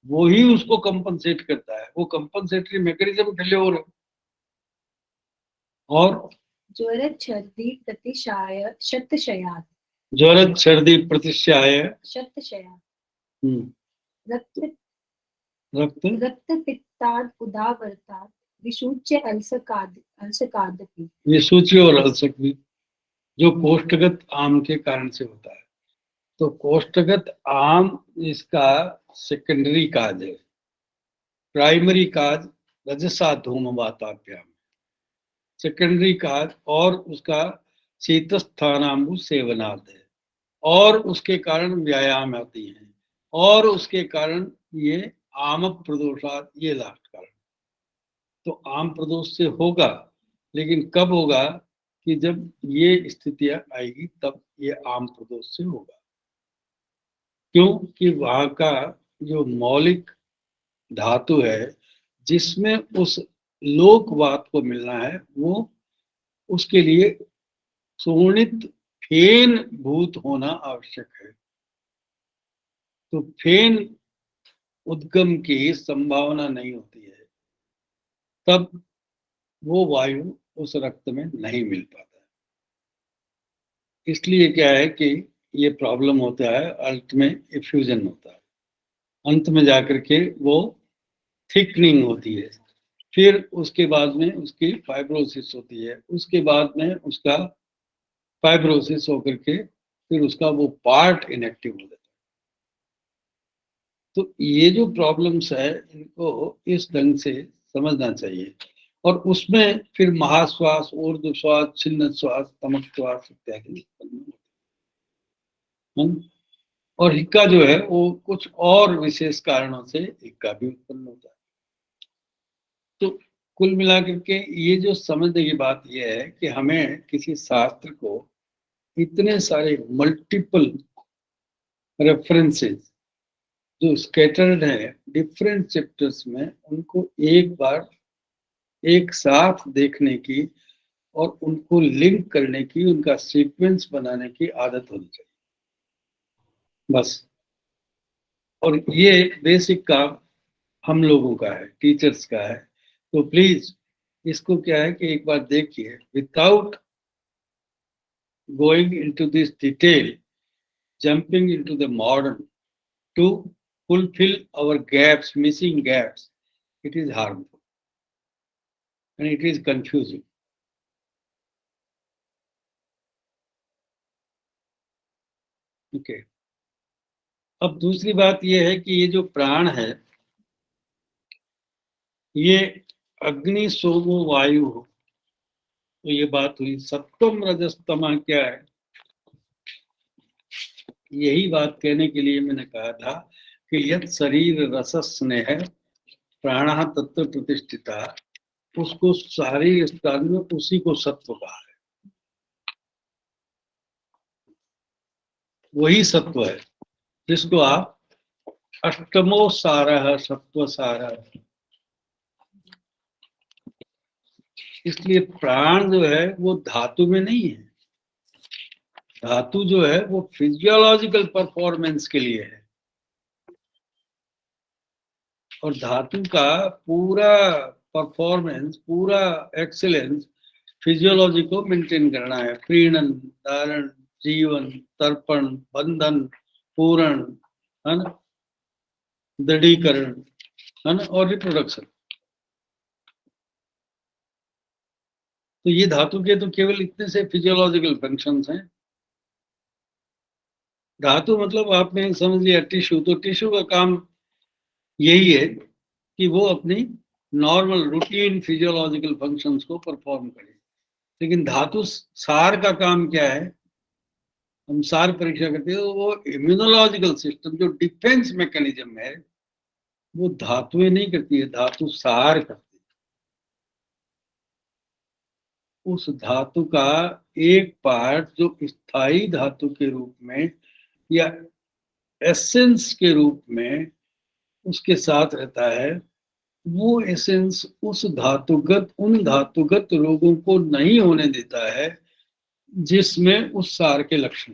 वो ही उसको कंपनसेट करता है, वो कंपनसेटरी मैकेनिज्म फेल्योर है। और ज्वर छर्दी प्रतिशाय शतशयात् ज्वर सर्दी प्रतिश्याय, शतशयात् रक्त रक्त रक्तपित्ताद् उदावर्तात् विशुच्य अलसकादपि। विसूची और अल्सक भी, जो कोष्ठगत आम के कारण से होता है। तो कोष्ठगत आम इसका सेकेंडरी काज है, प्राइमरी काज रजसा धूम वाताभ्याम, सेकेंडरी काज और उसका शीतस्थानांबु सेवनाद है, और उसके कारण व्यायाम आती है, और उसके कारण ये आम प्रदोषात, ये लास्ट कारण। तो आम प्रदोष से होगा, लेकिन कब होगा? कि जब ये स्थितियां आएगी तब ये आम प्रदोष से होगा। क्योंकि वहां का जो मौलिक धातु है जिसमें उस लोकवात को मिलना है, वो उसके लिए सुवर्णित फेन भूत होना आवश्यक है। तो फेन उद्गम की संभावना नहीं होती है, तब वो वायु उस रक्त में नहीं मिल पाता है। इसलिए क्या है कि ये प्रॉब्लम होता है, अंत में इफ्यूजन होता है, अंत में जाकर के वो थिकनिंग होती है, फिर उसके बाद में उसकी फाइब्रोसिस होती है, उसके बाद में उसका फाइब्रोसिस होकर के फिर उसका वो पार्ट इनएक्टिव हो जाता है। तो ये जो प्रॉब्लम्स है इनको इस ढंग से समझना चाहिए। और उसमें फिर महाश्वास, ऊर्ध्वश्वास, छिन्न श्वास, तमक श्वास इत्यादि उत्पन्न होते हैं। और हिक्का जो है वो कुछ और विशेष कारणों से हिक्का भी उत्पन्न होता है। तो कुल मिलाकर के ये जो समझने की बात यह है कि हमें किसी शास्त्र को इतने सारे मल्टीपल रेफरेंसेस जो स्कैटर्ड है डिफरेंट चैप्टर्स में, उनको एक बार एक साथ देखने की और उनको लिंक करने की, उनका सीक्वेंस बनाने की आदत होनी चाहिए, बस। और ये बेसिक काम हम लोगों का है, टीचर्स का है। तो प्लीज इसको क्या है कि एक बार देखिए, without going into this detail, jumping into the modern to fulfill our gaps, missing gaps, it is harmful and it is confusing. Okay. अब दूसरी बात यह है कि ये जो प्राण है ये अग्नि सोमो वायु हो, तो ये बात हुई। सत्वम रजस्तमा क्या है? यही बात कहने के लिए मैंने कहा था कि यत् शरीर रस स्नेह प्राण तत्व प्रतिष्ठिता उसको सारी स्थान में उसी को सत्व कहा है। वही सत्व है जिसको आप अष्टमो सारः सत्व सारः। इसलिए प्राण जो है वो धातु में नहीं है। धातु जो है वो फिजियोलॉजिकल परफॉर्मेंस के लिए है, और धातु का पूरा परफॉर्मेंस, पूरा एक्सीलेंस फिजियोलॉजी को मेंटेन करना है। प्रीणन, धारण, जीवन, तर्पण, बंधन, पूरण, है ना, दृढ़ीकरण, है ना, और रिप्रोडक्शन। तो ये धातु के तो केवल इतने से फिजियोलॉजिकल फंक्शंस हैं। धातु मतलब आपने समझ लिया टिश्यू, तो टिश्यू का काम यही है कि वो अपनी नॉर्मल रूटीन फिजियोलॉजिकल फंक्शंस को परफॉर्म करे। लेकिन धातु सार का काम क्या है? हम सार परीक्षा करते हैं तो वो इम्यूनोलॉजिकल सिस्टम, जो डिफेंस मैकेनिज्म है, वो धातुएं नहीं करती है, धातु सार करती है। उस धातु का एक पार्ट जो स्थायी धातु के रूप में या एसेंस के रूप में उसके साथ रहता है, वो एसेंस उन धातुगत रोगों को नहीं होने देता है जिसमें उस सार के लक्षण।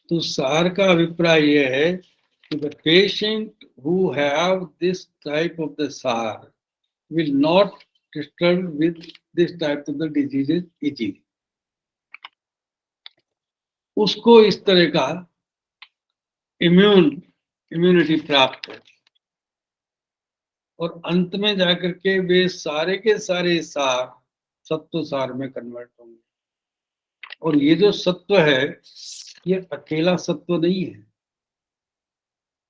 तो सार का अभिप्राय यह है कि the patient who have this type of the सार will not disturb with this type of the diseases easily. उसको इस तरह का इम्यूनिटी प्राप्त है, और अंत में जाकर के वे सारे के सारे सार सत्व सार में कन्वर्ट होंगे। और ये जो सत्व है ये अकेला सत्व नहीं है।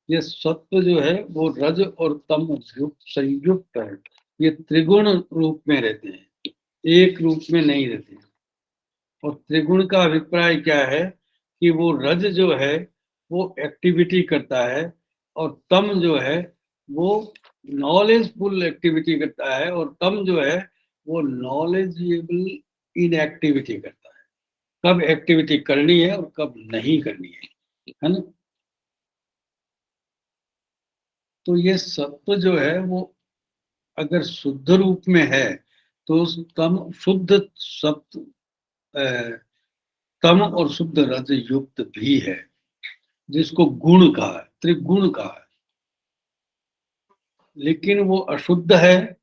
ये सत्व जो है वो रज और तम संयुक्त है। ये त्रिगुण रूप में रहते हैं, एक रूप में नहीं रहते। और त्रिगुण का अभिप्राय क्या है कि वो रज जो है वो एक्टिविटी करता है, और तम जो है वो नॉलेजफुल एक्टिविटी करता है, और तम जो है वो नॉलेजेबल इनएक्टिविटी करता है। कब एक्टिविटी करनी है और कब नहीं करनी है ना। तो ये सत्व जो है वो अगर शुद्ध रूप में है तो तम शुद्ध सत्व, तम और शुद्ध रज युक्त भी है, जिसको गुण कहा है, त्रिगुण कहा है। लेकिन वो अशुद्ध है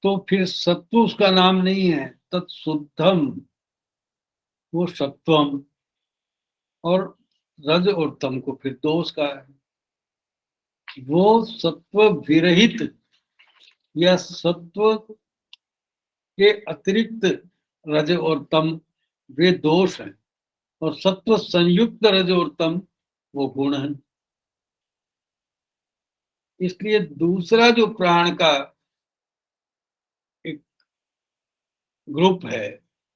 तो फिर सत्व उसका नाम नहीं है, तत्शुद्धम वो सत्वम, और रज और तम को फिर दोष का है। वो सत्व विरहित या सत्व के अतिरिक्त रज और तम वे दोष हैं, और सत्व संयुक्त रज और तम वो गुण है। इसलिए दूसरा जो प्राण का एक ग्रुप है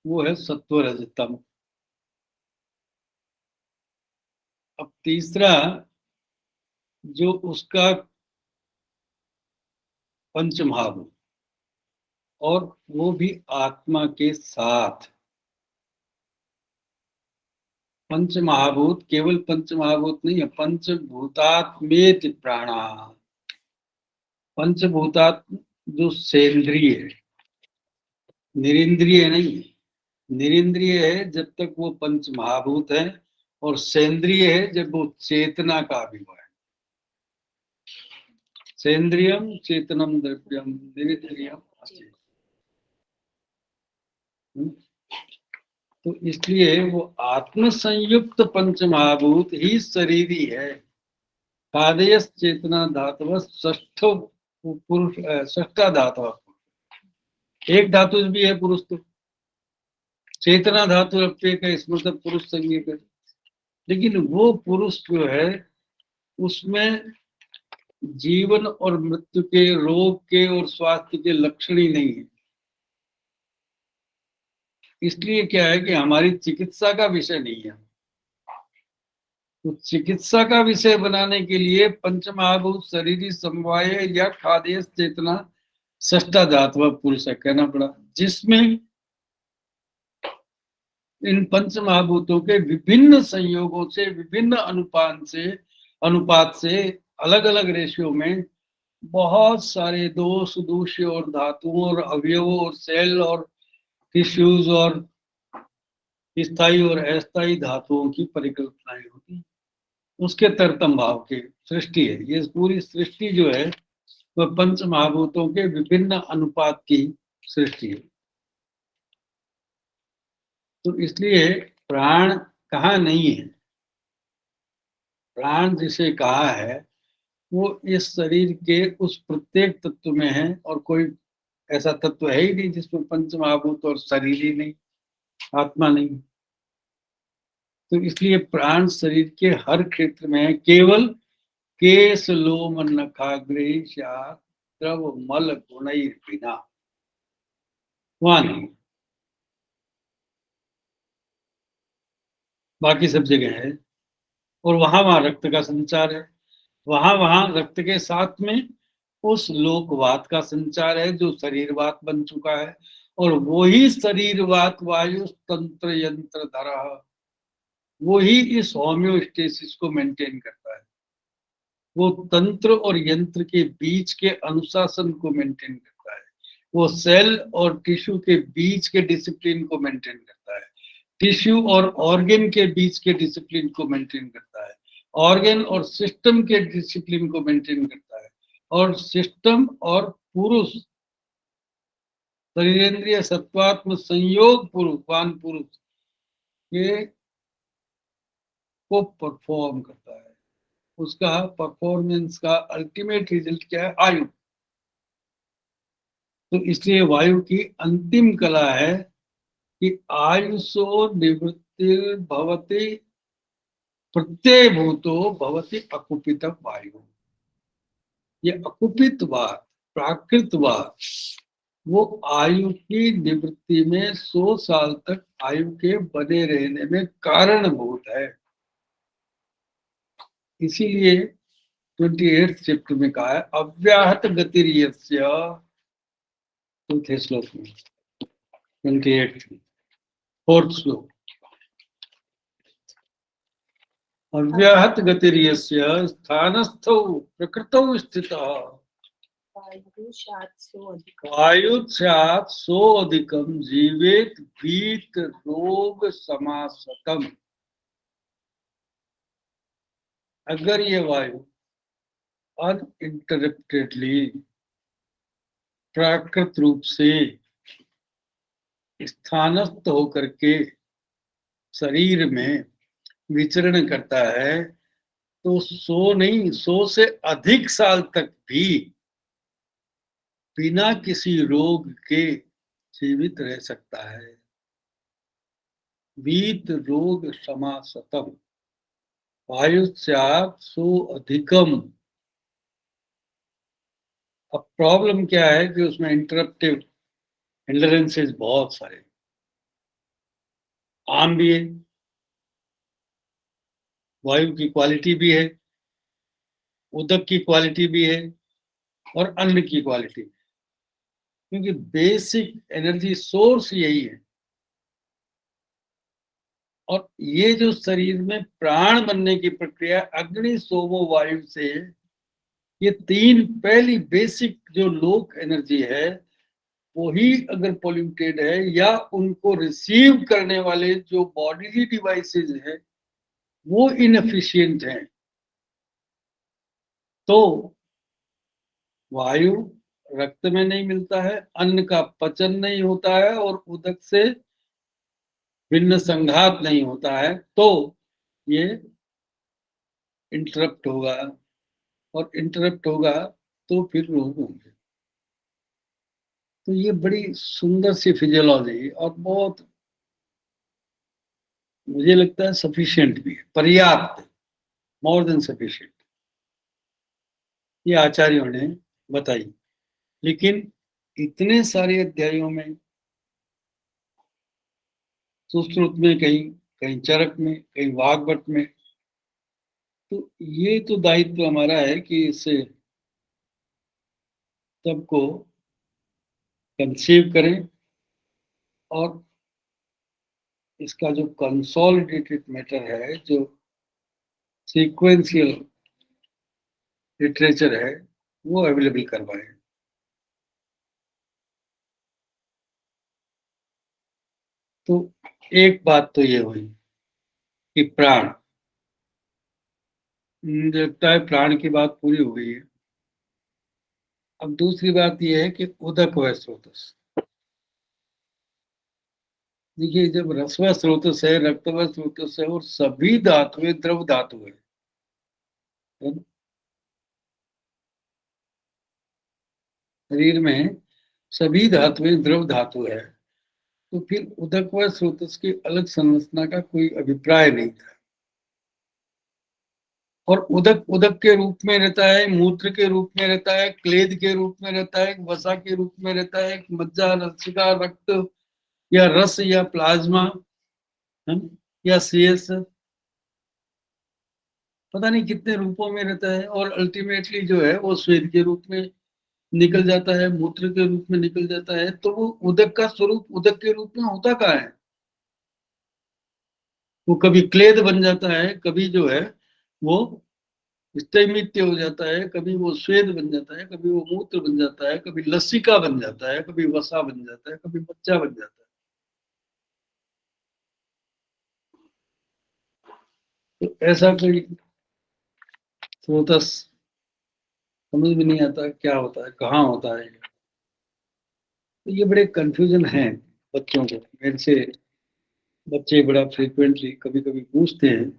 वो है सत्व रज तम। अब तीसरा जो उसका पंचमहाभूत, और वो भी आत्मा के साथ। पंचमहाभूत केवल पंचमहाभूत नहीं है, पंचभूतात्मेति प्राणा। पंचभूतात्म जो सेंद्रिय है, निरिंद्रिय नहीं है। निरिंद्रिय है जब तक वो पंच महाभूत है, और सेंद्रिय है जब वो चेतना का अभिमान है। सेंद्रियम चेतनम द्रव्यम निरिंद्रियम अचेतनम। तो इसलिए वो आत्म संयुक्त पंच महाभूत ही शरीरी है। कादय चेतना धातु ष्ठ पुरुष, ष्ठा धातु। एक धातु भी है पुरुष, तो चेतना धातु अप्येक स्मृत पुरुष संज्ञक है। लेकिन वो पुरुष जो है उसमें जीवन और मृत्यु के, रोग के और स्वास्थ्य के लक्षण ही नहीं है। इसलिए क्या है कि हमारी चिकित्सा का विषय नहीं है। तो चिकित्सा का विषय बनाने के लिए पंचमहाभूत शरीरी समवाय या खादेश चेतना षष्ठाधात्व पुरुष कहना पड़ा, जिसमें इन पंच महाभूतों के विभिन्न संयोगों से, विभिन्न अनुपात से अलग अलग रेशियो में बहुत सारे दोष दूष्य और धातुओं और अवयवों और सेल और टिश्यूज और स्थायी और अस्थायी धातुओं की परिकल्पनाएं होती, उसके तरतम भाव की सृष्टि है। ये पूरी सृष्टि जो है वह पंच महाभूतों के विभिन्न अनुपात की सृष्टि है। तो इसलिए प्राण कहाँ नहीं है, प्राण जिसे कहा है वो इस शरीर के उस प्रत्येक तत्व में है, और कोई ऐसा तत्व है ही नहीं जिसमें पंच महाभूत और शरीर ही नहीं, आत्मा नहीं। तो इसलिए प्राण शरीर के हर क्षेत्र में है, केवल केस लोम नखाग्रे द्रव मल गुणैर बिना, वहां नहीं, बाकी सब जगह है। और वहां रक्त का संचार है, वहां रक्त के साथ में उस लोकवात का संचार है जो शरीरवात बन चुका है, और वही शरीरवात वायु तंत्र यंत्र धरा, वही इस होम्योस्टेसिस को मेंटेन करता है, वो तंत्र और यंत्र के बीच के अनुशासन को मेंटेन करता है, वो सेल और टिश्यू के बीच के डिसिप्लिन को मेंटेन करता है, टिश्यू और ऑर्गन के बीच के डिसिप्लिन को मेंटेन करता है, ऑर्गन और सिस्टम के डिसिप्लिन को मेंटेन करता है, और सिस्टम और पुरुष शरीरेंद्रिय सत्वात्म संयोग पुरुषवान पुरुष के को परफॉर्म करता है। उसका परफॉर्मेंस का अल्टीमेट रिजल्ट क्या है? आयु। तो इसलिए वायु की अंतिम कला है कि आयुषो निवृत्ति भवति प्रत्यय भूतो भवति अकुपित वायु। ये अकुपितवाद, प्राकृतवाद, वो आयु की निवृत्ति में 100 साल तक आयु के बने रहने में कारणभूत है। इसीलिए 28 चैप्टर में कहा है अव्याहत गतिर्यस्य, चौथे श्लोक में 28 फोर्थ श्लोक, अव्याहत गतिर्यस्य स्थानस्थौ प्रकृतौ स्थितः वायुष्यात् सो अधिकम जीवेत भीत रोग समासतम। अगर ये वायु अनइंटरप्टेडली प्राकृत रूप से स्थानस्थ होकर के शरीर में विचरण करता है तो 100 से अधिक साल तक भी बिना किसी रोग के जीवित रह सकता है। वीत रोग समासतम वायुस्यात् सो अधिकम। अब प्रॉब्लम क्या है कि उसमें इंटरप्टिव हिंडरेंसेस बहुत सारे आम भी है, वायु की क्वालिटी भी है, उदक की क्वालिटी भी है, और अन्न की क्वालिटी, क्योंकि बेसिक एनर्जी सोर्स यही है। और ये जो शरीर में प्राण बनने की प्रक्रिया अग्नि सोमो वायु से, ये तीन पहली बेसिक जो लोक एनर्जी है वही अगर पोल्यूटेड है, या उनको रिसीव करने वाले जो बॉडीली डिवाइसेस है वो इनएफिशिएंट हैं, तो वायु रक्त में नहीं मिलता है, अन्न का पचन नहीं होता है, और उदक से भिन्न संघात नहीं होता है, तो ये इंटरप्ट होगा, और इंटरप्ट होगा तो फिर रोग होंगे। तो ये बड़ी सुंदर सी फिजियोलॉजी, और बहुत मुझे लगता है सफिशिएंट भी है, पर्याप्त, मोर देन सफिशिएंट, ये आचार्यों ने बताई। लेकिन इतने सारे अध्यायों में, सुश्रुत में, कहीं कहीं चरक में, कहीं वाग्भट में, तो ये तो दायित्व हमारा है कि इससे सबको कंसीव करें और इसका जो कंसोलिडेटेड मैटर है, जो सीक्वेंशियल लिटरेचर है, वो अवेलेबल करवाएं। तो एक बात तो ये हुई कि प्राण, मुझे लगता है प्राण की बात पूरी हो गई है। अब दूसरी बात यह है कि उदक व स्रोतस। देखिए, जब रसव स्रोतस है, रक्तव स्रोतस है और सभी धातुएं द्रव धातु है ना? शरीर में सभी धातुएं द्रव धातु है, तो फिर उदक व स्रोतस की अलग संरचना का कोई अभिप्राय नहीं था। और उदक उदक के रूप में रहता है, मूत्र के रूप में रहता है, क्लेद के रूप में रहता है, वसा के रूप में रहता है, मज्जा, रसिका, रक्त या रस या प्लाज्मा, है ना? या सीएस, पता नहीं कितने रूपों में रहता है। और अल्टीमेटली जो है वो स्वेद के रूप में निकल जाता है, मूत्र के रूप में निकल जाता है। तो वो उदक का स्वरूप उदक के रूप में होता कहाँ है? वो कभी क्लेद बन जाता है, कभी जो है वो स्थैमित्य हो जाता है, कभी वो स्वेद बन जाता है, कभी वो मूत्र बन जाता है, कभी लसिका बन जाता है, कभी वसा बन जाता है, कभी मज्जा बन जाता है। तो ऐसा कोई स्रोतस समझ में नहीं आता क्या होता है, कहाँ होता है। तो ये बड़े कंफ्यूजन है बच्चों को। मेरे से बच्चे बड़ा फ्रिक्वेंटली कभी कभी पूछते हैं,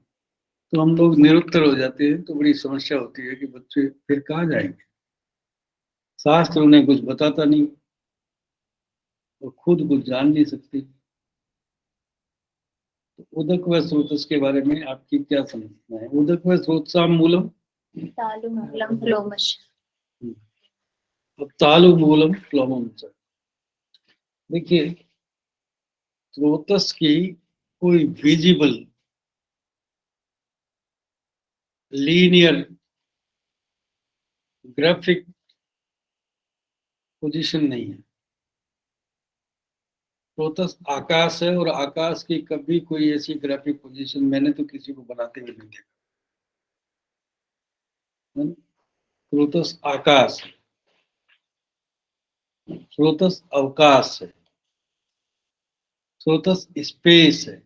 तो हम लोग निरुत्तर हो जाते हैं। तो बड़ी समस्या होती है कि बच्चे फिर कहाँ जाएंगे। शास्त्र उन्हें कुछ बताता नहीं और खुद कुछ जान नहीं सकती। तो उदक व स्रोतस के बारे में आपकी क्या समझना है? उदक व स्रोतसा मूलम तालु मूलम प्लोमश। अब तालु मूलम प्लवम। देखिए, स्रोतस की कोई विजिबल लीनियर ग्राफिक पोजीशन नहीं है। स्रोतस आकाश है और आकाश की कभी कोई ऐसी ग्राफिक पोजीशन मैंने तो किसी को बनाते हुए नहीं देखा। स्रोतस आकाश है, स्रोतस अवकाश है, स्रोतस स्पेस है,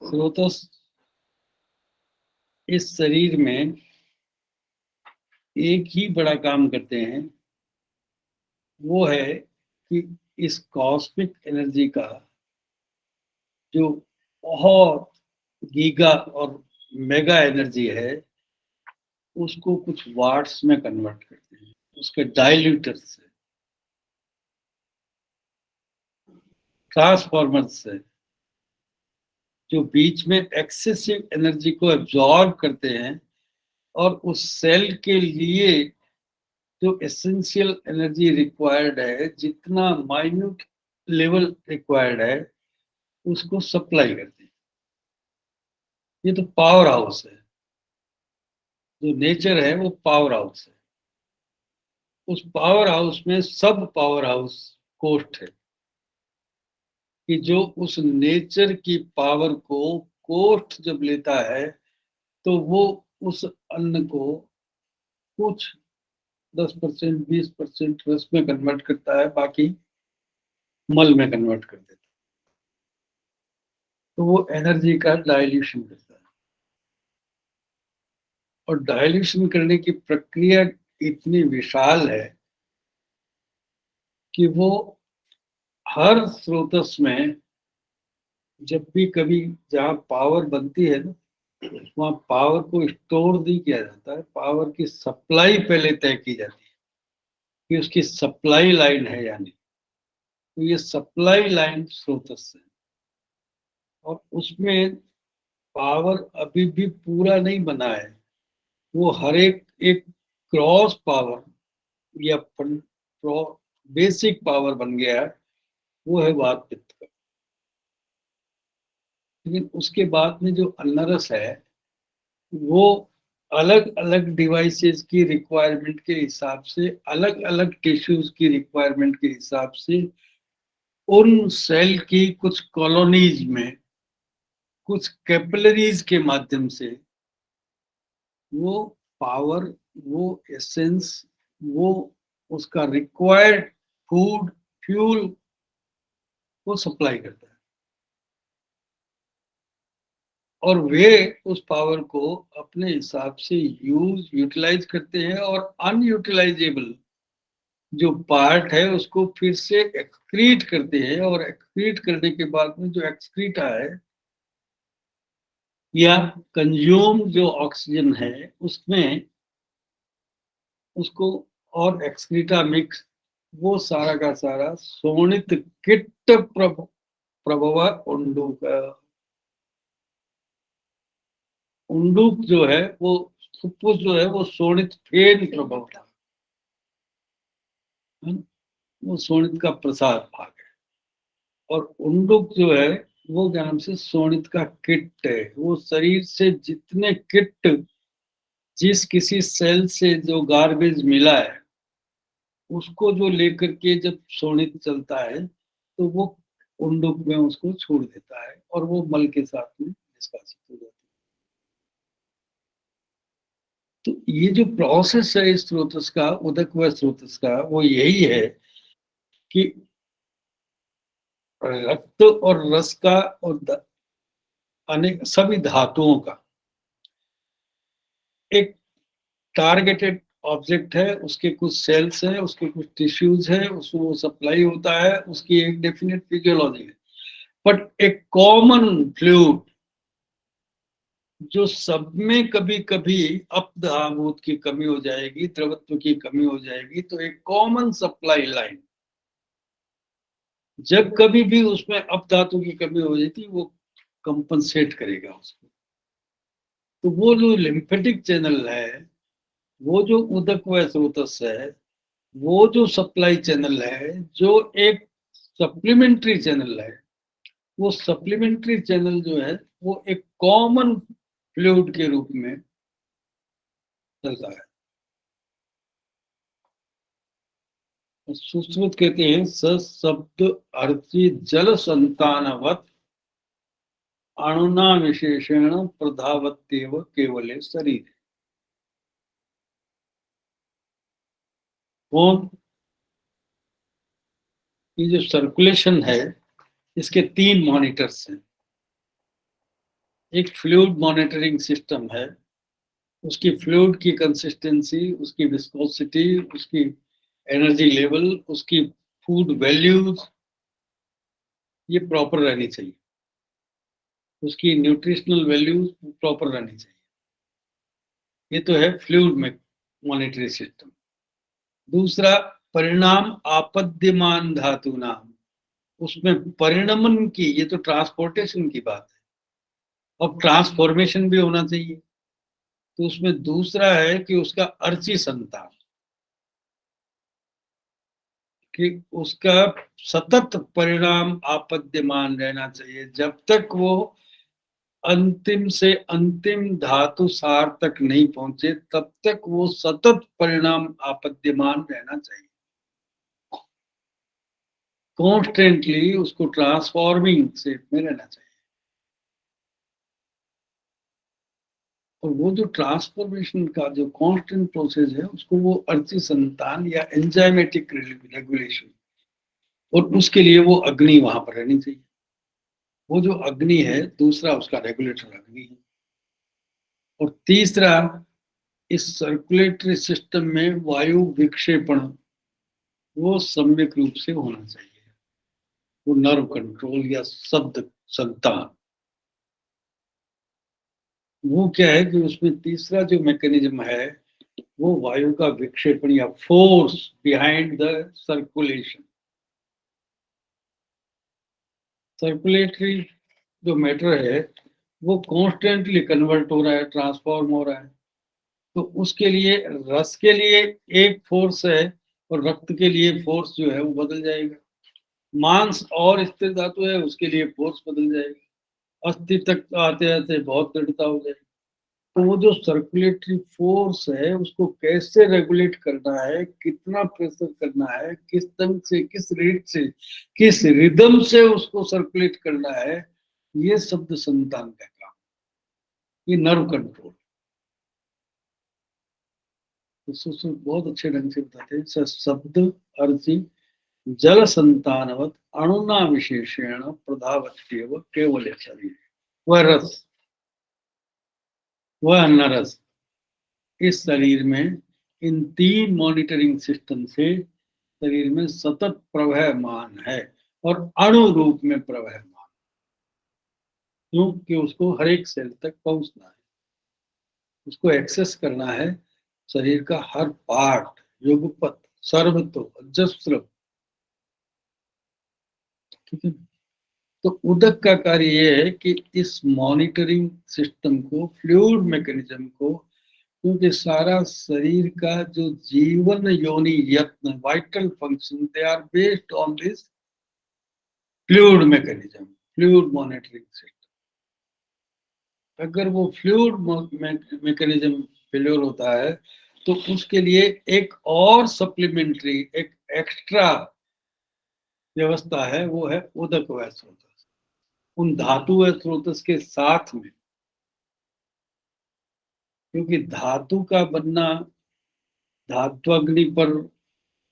स्रोतस इस शरीर में एक ही बड़ा काम करते हैं, वो है कि इस कॉस्मिक एनर्जी का जो बहुत गीगा और मेगा एनर्जी है, उसको कुछ वाट्स में कन्वर्ट करते हैं उसके डायल्यूटर से, ट्रांसफॉर्मर से, जो बीच में एक्सेसिव एनर्जी को एब्जॉर्ब करते हैं और उस सेल के लिए जो एसेंशियल एनर्जी रिक्वायर्ड है, जितना माइन्यूट लेवल रिक्वायर्ड है, उसको सप्लाई करते हैं। ये तो पावर हाउस है। जो नेचर है वो पावर हाउस है। उस पावर हाउस में सब पावर हाउस कोस्ट है कि जो उस नेचर की पावर को कोस्ट जब लेता है, तो वो उस अन्न को कुछ 10%, 20% रस में कन्वर्ट करता है, बाकी मल में कन्वर्ट कर देता है। तो वो एनर्जी का डायल्यूशन करता है। और डायल्यूशन करने की प्रक्रिया इतनी विशाल है कि वो हर स्रोतस में जब भी कभी जहाँ पावर बनती है ना, वहाँ पावर को स्टोर नहीं किया जाता है, पावर की सप्लाई पहले तय की जाती है कि उसकी सप्लाई लाइन है या नहीं। तो ये सप्लाई लाइन स्रोतस है और उसमें पावर अभी भी पूरा नहीं बना है। वो हर एक एक क्रॉस पावर या बेसिक पावर बन गया है, वो है वात पित्त का। लेकिन उसके बाद में जो अन्नरस है, वो अलग अलग डिवाइसेस की रिक्वायरमेंट के हिसाब से, अलग अलग टिश्यूज की रिक्वायरमेंट के हिसाब से उन सेल की कुछ कॉलोनीज में, कुछ कैपिलरीज के माध्यम से वो पावर, वो एसेंस, वो उसका रिक्वायर्ड फूड, फ्यूल वो सप्लाई करता है। और वे उस पावर को अपने हिसाब से यूटिलाइज करते हैं, और अनयूटिलाइजेबल जो पार्ट है उसको फिर से एक्सक्रीट करते हैं, और एक्सक्रीट करने के बाद में जो एक्सक्रीटा है या कंज्यूम जो ऑक्सीजन है उसमें उसको, और एक्सक्रीटा मिक्स, वो सारा का सारा शोणित किट प्रभव उंडूक। उंडूक जो है वो, फुफ्फुस जो है वो शोणित फेन प्रभव था, वो शोणित का प्रसार भाग है। और उंडुक जो है वो क्या नाम से शोणित का किट है, वो शरीर से जितने किट, जिस किसी सेल से जो गार्बेज मिला है उसको जो लेकर के जब शोणित चलता है तो वो उंडुक में उसको छोड़ देता है, और वो मल के साथ में निष्कासित हो जाता है। तो ये जो प्रोसेस है इस स्रोतस का, उदक व स्रोतस का, वो यही है कि रक्त और रस का और अनेक सभी धातुओं का एक टारगेटेड ऑब्जेक्ट है, उसके कुछ सेल्स हैं, उसके कुछ टिश्यूज हैं, उसको वो सप्लाई होता है, उसकी एक डेफिनेट फिजियोलॉजी है। बट एक कॉमन फ्लूइड जो सब में कभी कभी अपद्रव्यभूत की कमी हो जाएगी, द्रवत्व की कमी हो जाएगी, तो एक कॉमन सप्लाई लाइन जब कभी भी उसमें अपधातु की कमी हो जाती वो कंपनसेट करेगा उसको। तो वो जो लिम्फेटिक चैनल है, वो जो उदक व स्रोतस है, वो जो सप्लाई चैनल है, जो एक सप्लीमेंट्री चैनल है, वो सप्लीमेंट्री चैनल जो है वो एक कॉमन फ्लूइड के रूप में चलता है। सुश्रुत कहते हैं स शब्द अर्थी जल संतानवत अणुना विशेषण प्रधावत्येव केवले शरीर। कौन? ये जो सर्कुलेशन है इसके 3 मॉनिटर्स हैं। एक फ्लूइड मॉनिटरिंग सिस्टम है, उसकी फ्लूइड की कंसिस्टेंसी, उसकी विस्कोसिटी, उसकी एनर्जी लेवल, उसकी फूड वैल्यूज, ये प्रॉपर रहनी चाहिए, उसकी न्यूट्रिशनल वैल्यूज प्रॉपर रहनी चाहिए। ये तो है फ्लूइड में मॉनिटरी सिस्टम। दूसरा, परिणाम आपद्यमान धातु नाम, उसमें परिणमन की, ये तो ट्रांसपोर्टेशन की बात है, अब ट्रांसफॉर्मेशन भी होना चाहिए। तो उसमें दूसरा है कि उसका अर्ची संतान, कि उसका सतत परिणाम आपद्यमान रहना चाहिए, जब तक वो अंतिम से अंतिम धातु सार तक नहीं पहुंचे तब तक वो सतत परिणाम आपद्यमान रहना चाहिए। कॉन्स्टेंटली उसको ट्रांसफॉर्मिंग स्टेट में रहना चाहिए। और वो जो ट्रांसफॉर्मेशन का जो कांस्टेंट प्रोसेस है उसको वो अर्ची संतान या एंजाइमेटिक रेगुलेशन, और उसके लिए वो अग्नि वहां पर रहनी चाहिए। वो जो अग्नि है, दूसरा उसका रेगुलेटर अग्नि है। और तीसरा, इस सर्कुलेटरी सिस्टम में वायु विक्षेपण वो सम्यक रूप से होना चाहिए, वो नर्व कंट्रोल या शब्द संतान। वो क्या है कि उसमें तीसरा जो मैकेनिज्म है वो वायु का विक्षेपण या force behind the circulation. Circulatory जो मैटर है वो कॉन्स्टेंटली कन्वर्ट हो रहा है, ट्रांसफॉर्म हो रहा है। तो उसके लिए रस के लिए एक फोर्स है, और रक्त के लिए फोर्स जो है वो बदल जाएगा। मांस और स्थिर धातु है, उसके लिए फोर्स बदल जाएगी। अस्थि तक आते आते बहुत दृढ़ता हो जाएगी। तो वो जो सर्कुलेटरी फोर्स है उसको कैसे रेगुलेट करना है, कितना प्रेशर करना है, किस ढंग से, किस रेट से, किस रिदम से उसको सर्कुलेट करना है, ये शब्द संतान का काम, ये नर्व कंट्रोल। तो बहुत अच्छे ढंग से बताते हैं। शब्द अर्थ जल संतानवत अणुना विशेषण प्रधावत्यव केवल शरीर, वह रस, वह अन्न रस इस शरीर में इन 3 मॉनिटरिंग सिस्टम से शरीर में सतत प्रवहमान है और अणु रूप में प्रवहमान, क्योंकि उसको हर एक सेल तक पहुंचना है, उसको एक्सेस करना है शरीर का हर पार्ट, युगपत, सर्वतो, जस्त्र। ठीक है। तो उदक का कार्य यह है कि इस मॉनिटरिंग सिस्टम को, फ्लूइड मैकेनिज्म को, क्योंकि सारा शरीर का जो जीवन योनि यत्न, vital function, they are based on this fluid mechanism, fluid monitoring system. अगर वो फ्लूइड मैकेनिज्म फेल्योर होता है तो उसके लिए एक और सप्लीमेंट्री, एक एक्स्ट्रा व्यवस्था है, वो है उदक व स्रोतस। उन धातु व स्रोतस के साथ में, क्योंकि धातु का बनना धातु अग्नि पर,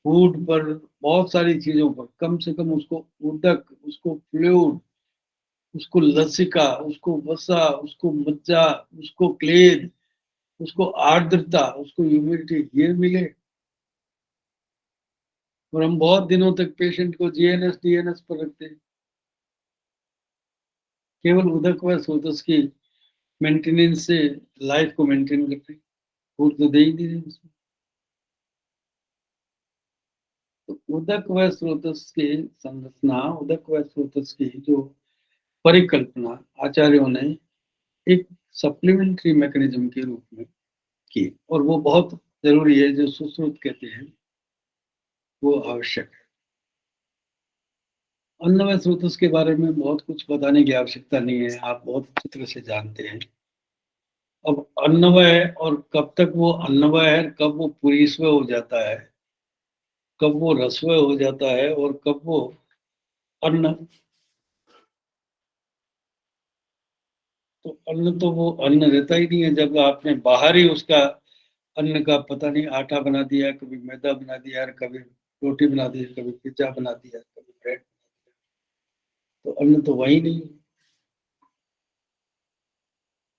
फूड पर, बहुत सारी चीजों पर, कम से कम उसको उदक, उसको फ्लूइड, उसको लसिका, उसको वसा, उसको मज्जा, उसको क्लेद, उसको आर्द्रता, उसको ह्यूमिडिटी, ये मिले। और हम बहुत दिनों तक पेशेंट को जीएनएस डीएनएस पर रखते हैं, केवल उदक व स्रोतस की मेंटेनेंस से लाइफ को मेंटेन करते हैं, फूड तो दे ही नहीं रहे उसको। तो उदक व स्रोतस की संरचना, उदक व स्रोतस की जो परिकल्पना आचार्यों ने एक सप्लीमेंट्री मैकेनिज्म के रूप में की, और वो बहुत जरूरी है, जो सुश्रुत कहते हैं वो आवश्यक है। अन्न व स्रोतस के बारे में बहुत कुछ बताने की आवश्यकता नहीं है, आप बहुत अच्छी तरह से जानते हैं। अब अन्नवय, और कब तक वो अन्नवय है, कब वो पुरीस्वय हो जाता है, कब वो रसवय हो जाता है, और कब वो अन्न, तो अन्न तो वो अन्न रहता ही नहीं है जब आपने बाहर ही उसका अन्न का, पता नहीं, आटा बना दिया, कभी मैदा बना दिया, कभी रोटी बना दी, कभी पिज्जा बना दिया, कभी ब्रेड, तो अन्न तो वही नहीं है।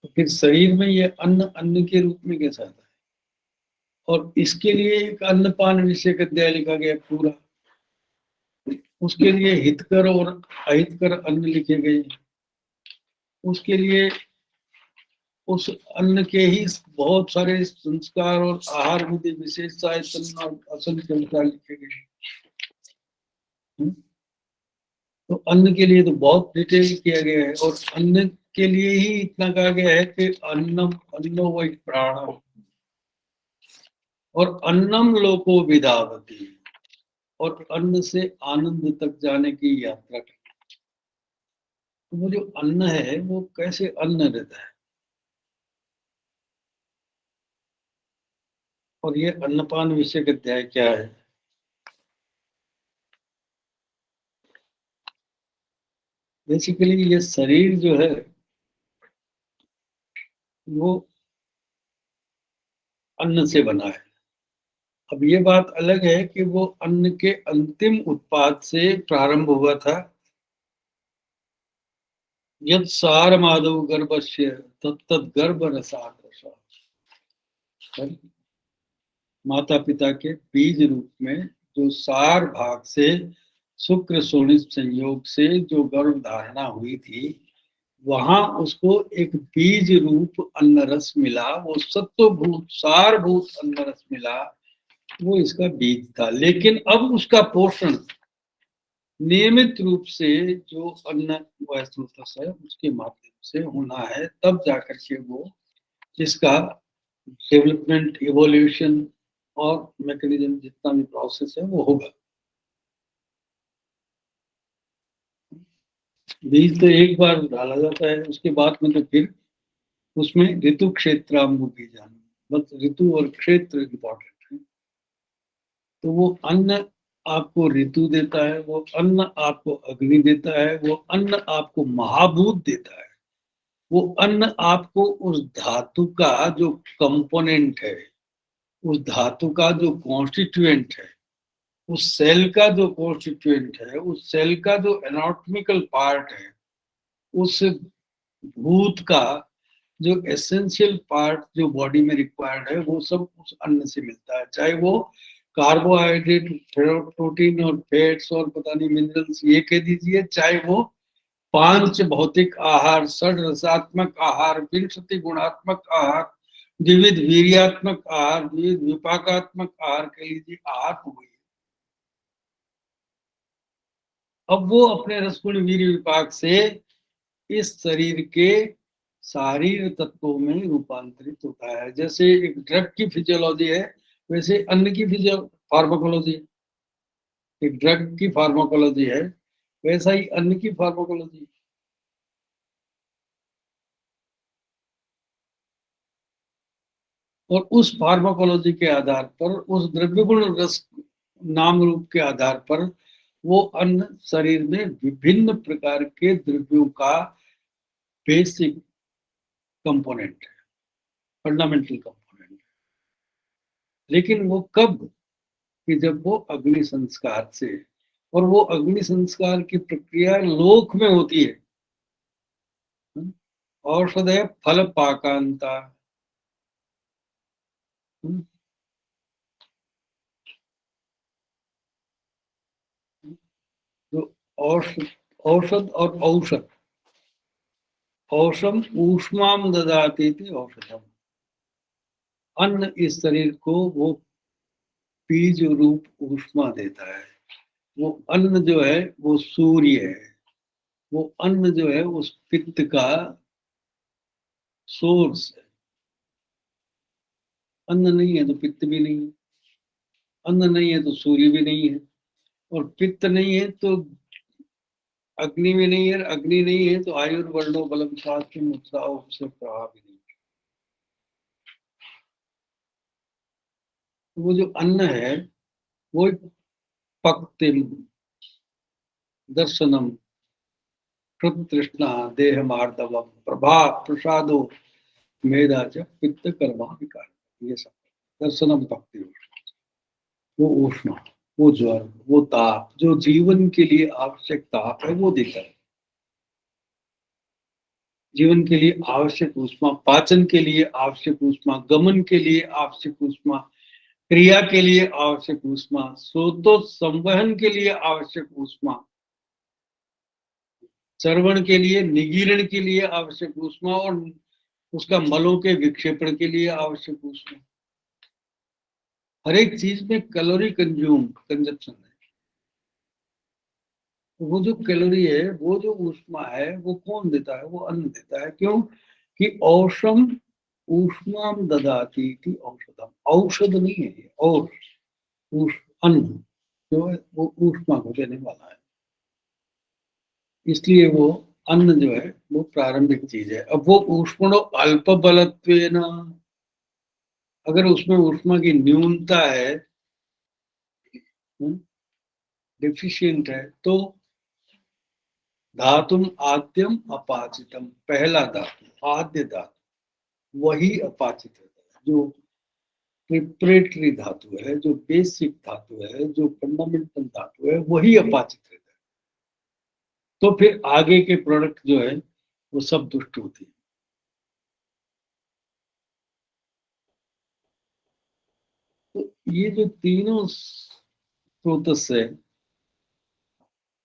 तो फिर शरीर में ये अन्न अन्न के रूप में कैसा आता है? और इसके लिए एक अन्नपान विषय अध्याय लिखा गया पूरा, उसके लिए हितकर और अहितकर अन्न लिखे गए, उसके लिए उस अन्न के ही बहुत सारे संस्कार और आहार विधि, विशेषताएं और असल संस्कार लिखे गए। तो अन्न के लिए तो बहुत डिटेल किया गया है, और अन्न के लिए ही इतना कहा गया है कि अन्नम अन्नो वै प्राणम, और अन्नम लोको विधावती, और अन्न से आनंद तक जाने की यात्रा करना। तो वो जो अन्न है वो कैसे अन्न रहता है, और ये अन्नपान विषय का अध्याय क्या है? बेसिकली ये शरीर जो है वो अन्न से बना है। अब ये बात अलग है कि वो अन्न के अंतिम उत्पाद से प्रारंभ हुआ था। यद सार माधव गर्भस्य तत्त गर्भ रसाद, माता पिता के बीज रूप में जो सार भाग से शुक्र शोणित संयोग से जो गर्भ धारणा हुई थी, वहां उसको एक बीज रूप अन्न रस मिला, वो सत्वभूत सारभूत अन्न रस मिला, वो इसका बीज था। लेकिन अब उसका पोषण नियमित रूप से जो अन्न व स्रोतस है उसके माध्यम से होना है, तब जाकर के वो इसका डेवलपमेंट, इवोल्यूशन और मैकेनिज्म, जितना भी प्रोसेस है वो होगा। बीज तो एक बार डाला जाता है, उसके बाद में तो फिर उसमें ऋतु क्षेत्राम्बु की जान, बस ऋतु और क्षेत्र इंपॉर्टेंट है। तो वो अन्न आपको ऋतु देता है, वो अन्न आपको अग्नि देता है, वो अन्न आपको महाभूत देता है, वो अन्न आपको उस धातु का जो कंपोनेंट है, उस धातु का जो कॉन्स्टिट्यूएंट है, उस सेल का जो कॉन्स्टिट्यूएंट है, उस सेल का जो एनाटॉमिकल पार्ट है, उस भूत का जो एसेंशियल पार्ट जो बॉडी में रिक्वायर्ड है, वो सब उस अन्न से मिलता है। चाहे वो कार्बोहाइड्रेट, प्रोटीन और फैट्स और पता नहीं मिनरल्स ये कह दीजिए, चाहे वो पांच भौतिक आहार, षड रसात्मक आहार, विंशति गुणात्मक आहार, विविध वीर्यात्मक आहार, विविध विपाकात्मक आहार कह लीजिए, आहार हो गई। अब वो अपने रसगुण वीर्य विपाक से इस शरीर के शारीर तत्वों में रूपांतरित होता है। जैसे एक ड्रग की फिजियोलॉजी है, वैसे अन्न की फिजियो फार्माकोलॉजी, एक ड्रग की फार्माकोलॉजी है, वैसा ही अन्न की फार्माकोलॉजी। और उस फार्माकोलॉजी के आधार पर, उस द्रव्य गुण रस नाम रूप के आधार पर, वो अन्न शरीर में विभिन्न प्रकार के द्रव्यों का बेसिक कंपोनेंट है, फंडामेंटल कंपोनेंट है। लेकिन वो कब, कि जब वो अग्नि संस्कार से, और वो अग्नि संस्कार की प्रक्रिया लोक में होती है। औषधय फल पाकांता, जो औषध, औषध और औषध, औषम ऊष्माम ददाती थी औषधम, अन्न इस शरीर को वो बीज रूप ऊष्मा देता है। वो अन्न जो है वो सूर्य है, वो अन्न जो है उस पित्त का सोर्स है। अन्न नहीं है तो पित्त भी नहीं है, अन्न नहीं है तो सूर्य भी नहीं है, और पित्त नहीं है तो अग्नि भी नहीं है, अग्नि नहीं है तो आयुर्वर्णो बलम शास्त्र उत्साह से प्रभाव भी नहीं। वो जो अन्न है वो पक्तिम दर्शनम कृतृष्णा देह मार्दवम प्रभा प्रसादो मेधा च पित्त कर्मा विकार, ये सब दर्शनम पक्ति, वो उष्मा, वो ज्वर, वो ताप, जो जीवन के लिए आवश्यक ताप है वो देता है। जीवन के लिए आवश्यक ऊष्मा, पाचन के लिए आवश्यक ऊष्मा, गमन के लिए आवश्यक ऊष्मा, क्रिया के लिए आवश्यक ऊष्मा, स्रोतो संवहन के लिए आवश्यक ऊष्मा, चर्वण के लिए, निगीरण के लिए आवश्यक ऊष्मा, और उसका मलों के विक्षेपण के लिए आवश्यक ऊष्मा। हर एक चीज में कैलोरी कंजप्शन है। वो जो कैलोरी है, वो जो ऊष्मा है, वो कौन देता है? वो अन्न देता है। क्यों? कि औषम ऊष्माम ददाती थी औषधम, औषध नहीं है ये, और अन्न जो है वो ऊष्मा को देने वाला है। इसलिए वो अन्न जो है वो प्रारंभिक चीज है। अब वो ऊष्मणो अल्प बलत्वेन, अगर उसमें ऊष्मा की न्यूनता है, डिफिशियंट है, तो धातुम आद्यम अपाचितम, पहला धातु, आद्य धातु वही अपाचित रहता है। जो प्रिपरेटरी धातु है, जो बेसिक धातु है, जो फंडामेंटल धातु है, वही अपाचित रहता है। तो फिर आगे के प्रोडक्ट जो है वो सब दुष्ट होती है। तो ये जो तीनों स्रोतस है,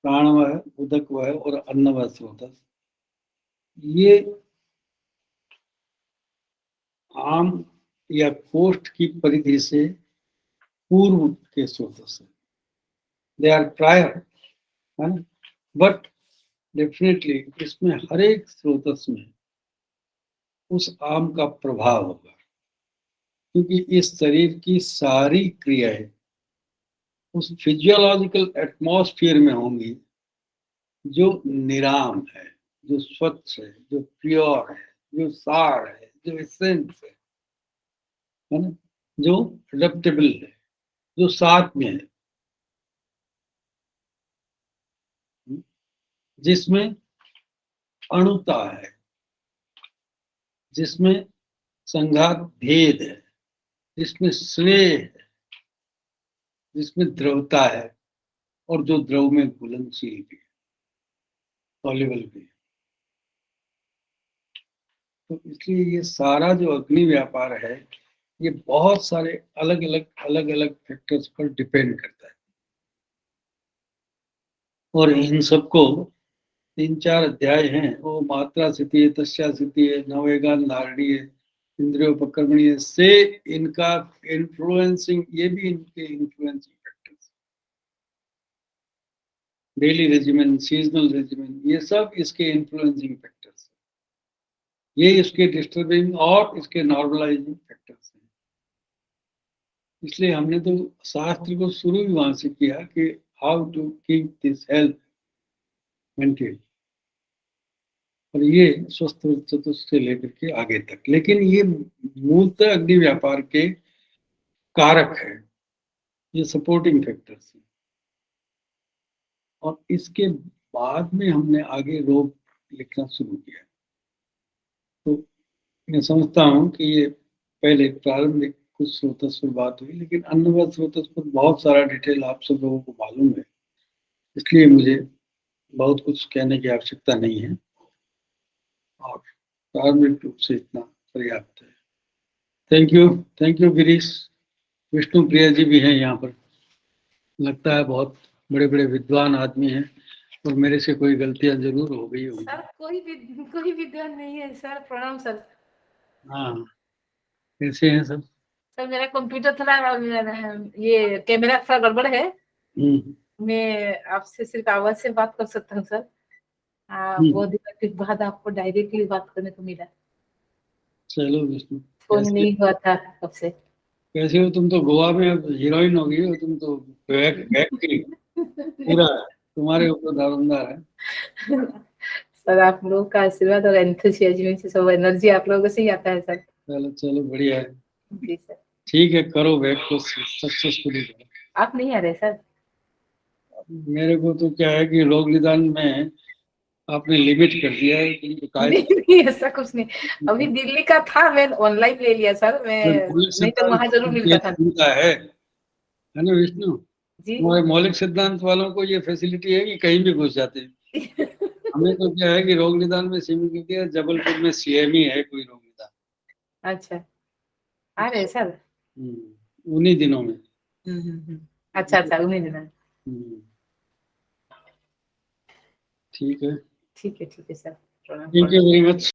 प्राणवय, उदकवय और अन्नवय स्रोतस, ये आम या कोष्ठ की परिधि से पूर्व के स्रोतस है। दे आर प्रायर, है ना? बट डेफिनेटली इसमें हर एक स्रोतस में उस आम का प्रभाव होगा, क्योंकि इस शरीर की सारी क्रियाएं उस फिजियोलॉजिकल एटमॉस्फेयर में होंगी जो निराम है, जो स्वच्छ है, जो प्योर है, जो सार है, जो एसेंस है ना, जो अडेप्टेबल है, जो साथ में है, जिसमें अणुता है, जिसमें संघात भेद है, जिसमें स्नेह है, जिसमें द्रवता है, और जो द्रव में घुलनशील भी है, सॉल्युबल भी है। तो इसलिए ये सारा जो अग्नि व्यापार है, ये बहुत सारे अलग अलग फैक्टर्स पर डिपेंड करता है, और इन सबको 3-4 अध्याय हैं, वो मात्रा स्थिति है, तस्या स्थिति है, नवेगान धारणी है, इंद्रियोपक्रमणीय से इनका इन्फ्लुएंसिंग, ये भी इनके influencing factors, daily regimen, seasonal regimen, ये सब इसके इन्फ्लुएंसिंग फैक्टर्स, ये इसके डिस्टर्बिंग और इसके नॉर्मलाइजिंग फैक्टर्स हैं। इसलिए हमने तो शास्त्र को शुरू ही वहां से किया कि how to keep this health maintain, और ये स्वस्थ चतुष्ट से लेकर के आगे तक। लेकिन ये मूलतः अग्नि व्यापार के कारक है, ये सपोर्टिंग फैक्टर्स हैं, और इसके बाद में हमने आगे रोग लिखना शुरू किया। तो मैं समझता हूँ कि ये पहले प्रारंभिक कुछ स्रोतस पर बात हुई, लेकिन अन्य स्रोतस पर बहुत सारा डिटेल आप सब लोगों को मालूम है, इसलिए मुझे बहुत कुछ कहने की आवश्यकता नहीं है, और प्रारंभिक रूप से इतना पर्याप्त है। Thank you Girish. विष्णु प्रिया जी भी हैं यहाँ पर, लगता है बहुत बड़े बड़े विद्वान आदमी हैं, और मेरे से कोई गलतियां जरूर हो गई होंगी। सर कोई विद्वान नहीं है सर, प्रणाम सर। हाँ, कैसे हैं सब? सर मेरा कंप्यूटर थोड़ा ये कैमरा थोड़ा गड़बड़ है, मैं आपसे सिर्फ आवाज से बात कर सकता हूँ सर। बहुत दिनों के बाद आपको डायरेक्टली बात करने को मिला, चलो विष्णु, फोन नहीं हुआ था कब से। कैसे हो तुम? तो गोवा में अब हीरोइन हो गई हो तुम तो, बैक की पूरा तुम्हारे ऊपर दारोमदार है। सर आप लोगों का आशीर्वाद और एंथुसियाज्म से सब एनर्जी आप लोगों से ही आता है सर। चलो चलो, बढ़िया है। जी सर। ठीक है, करो बैक को सक्सेसफुली करो। आप नहीं आ रहे सर? मेरे को तो क्या है कि रोग निदान में आपने लिमिट कर दिया है नहीं ऐसा कुछ नहीं, अभी दिल्ली का था, मैं ऑनलाइन ले लिया सर, मैं नहीं तो वहां जरूर मिलता था। है ना विष्णु जी, हमारे मौलिक सिद्धांत वालों को ये फैसिलिटी है कि कहीं भी घुस जाते हैं। हमें तो क्या है कि रोग निदान में सीमित कर दिया, जबलपुर में सीएमई है कोई रोग निदान। अच्छा आ रहे सर? उन्हीं दिनों में। अच्छा उन्हीं दिनों। ठीक है ठीक है sir, thank you very much.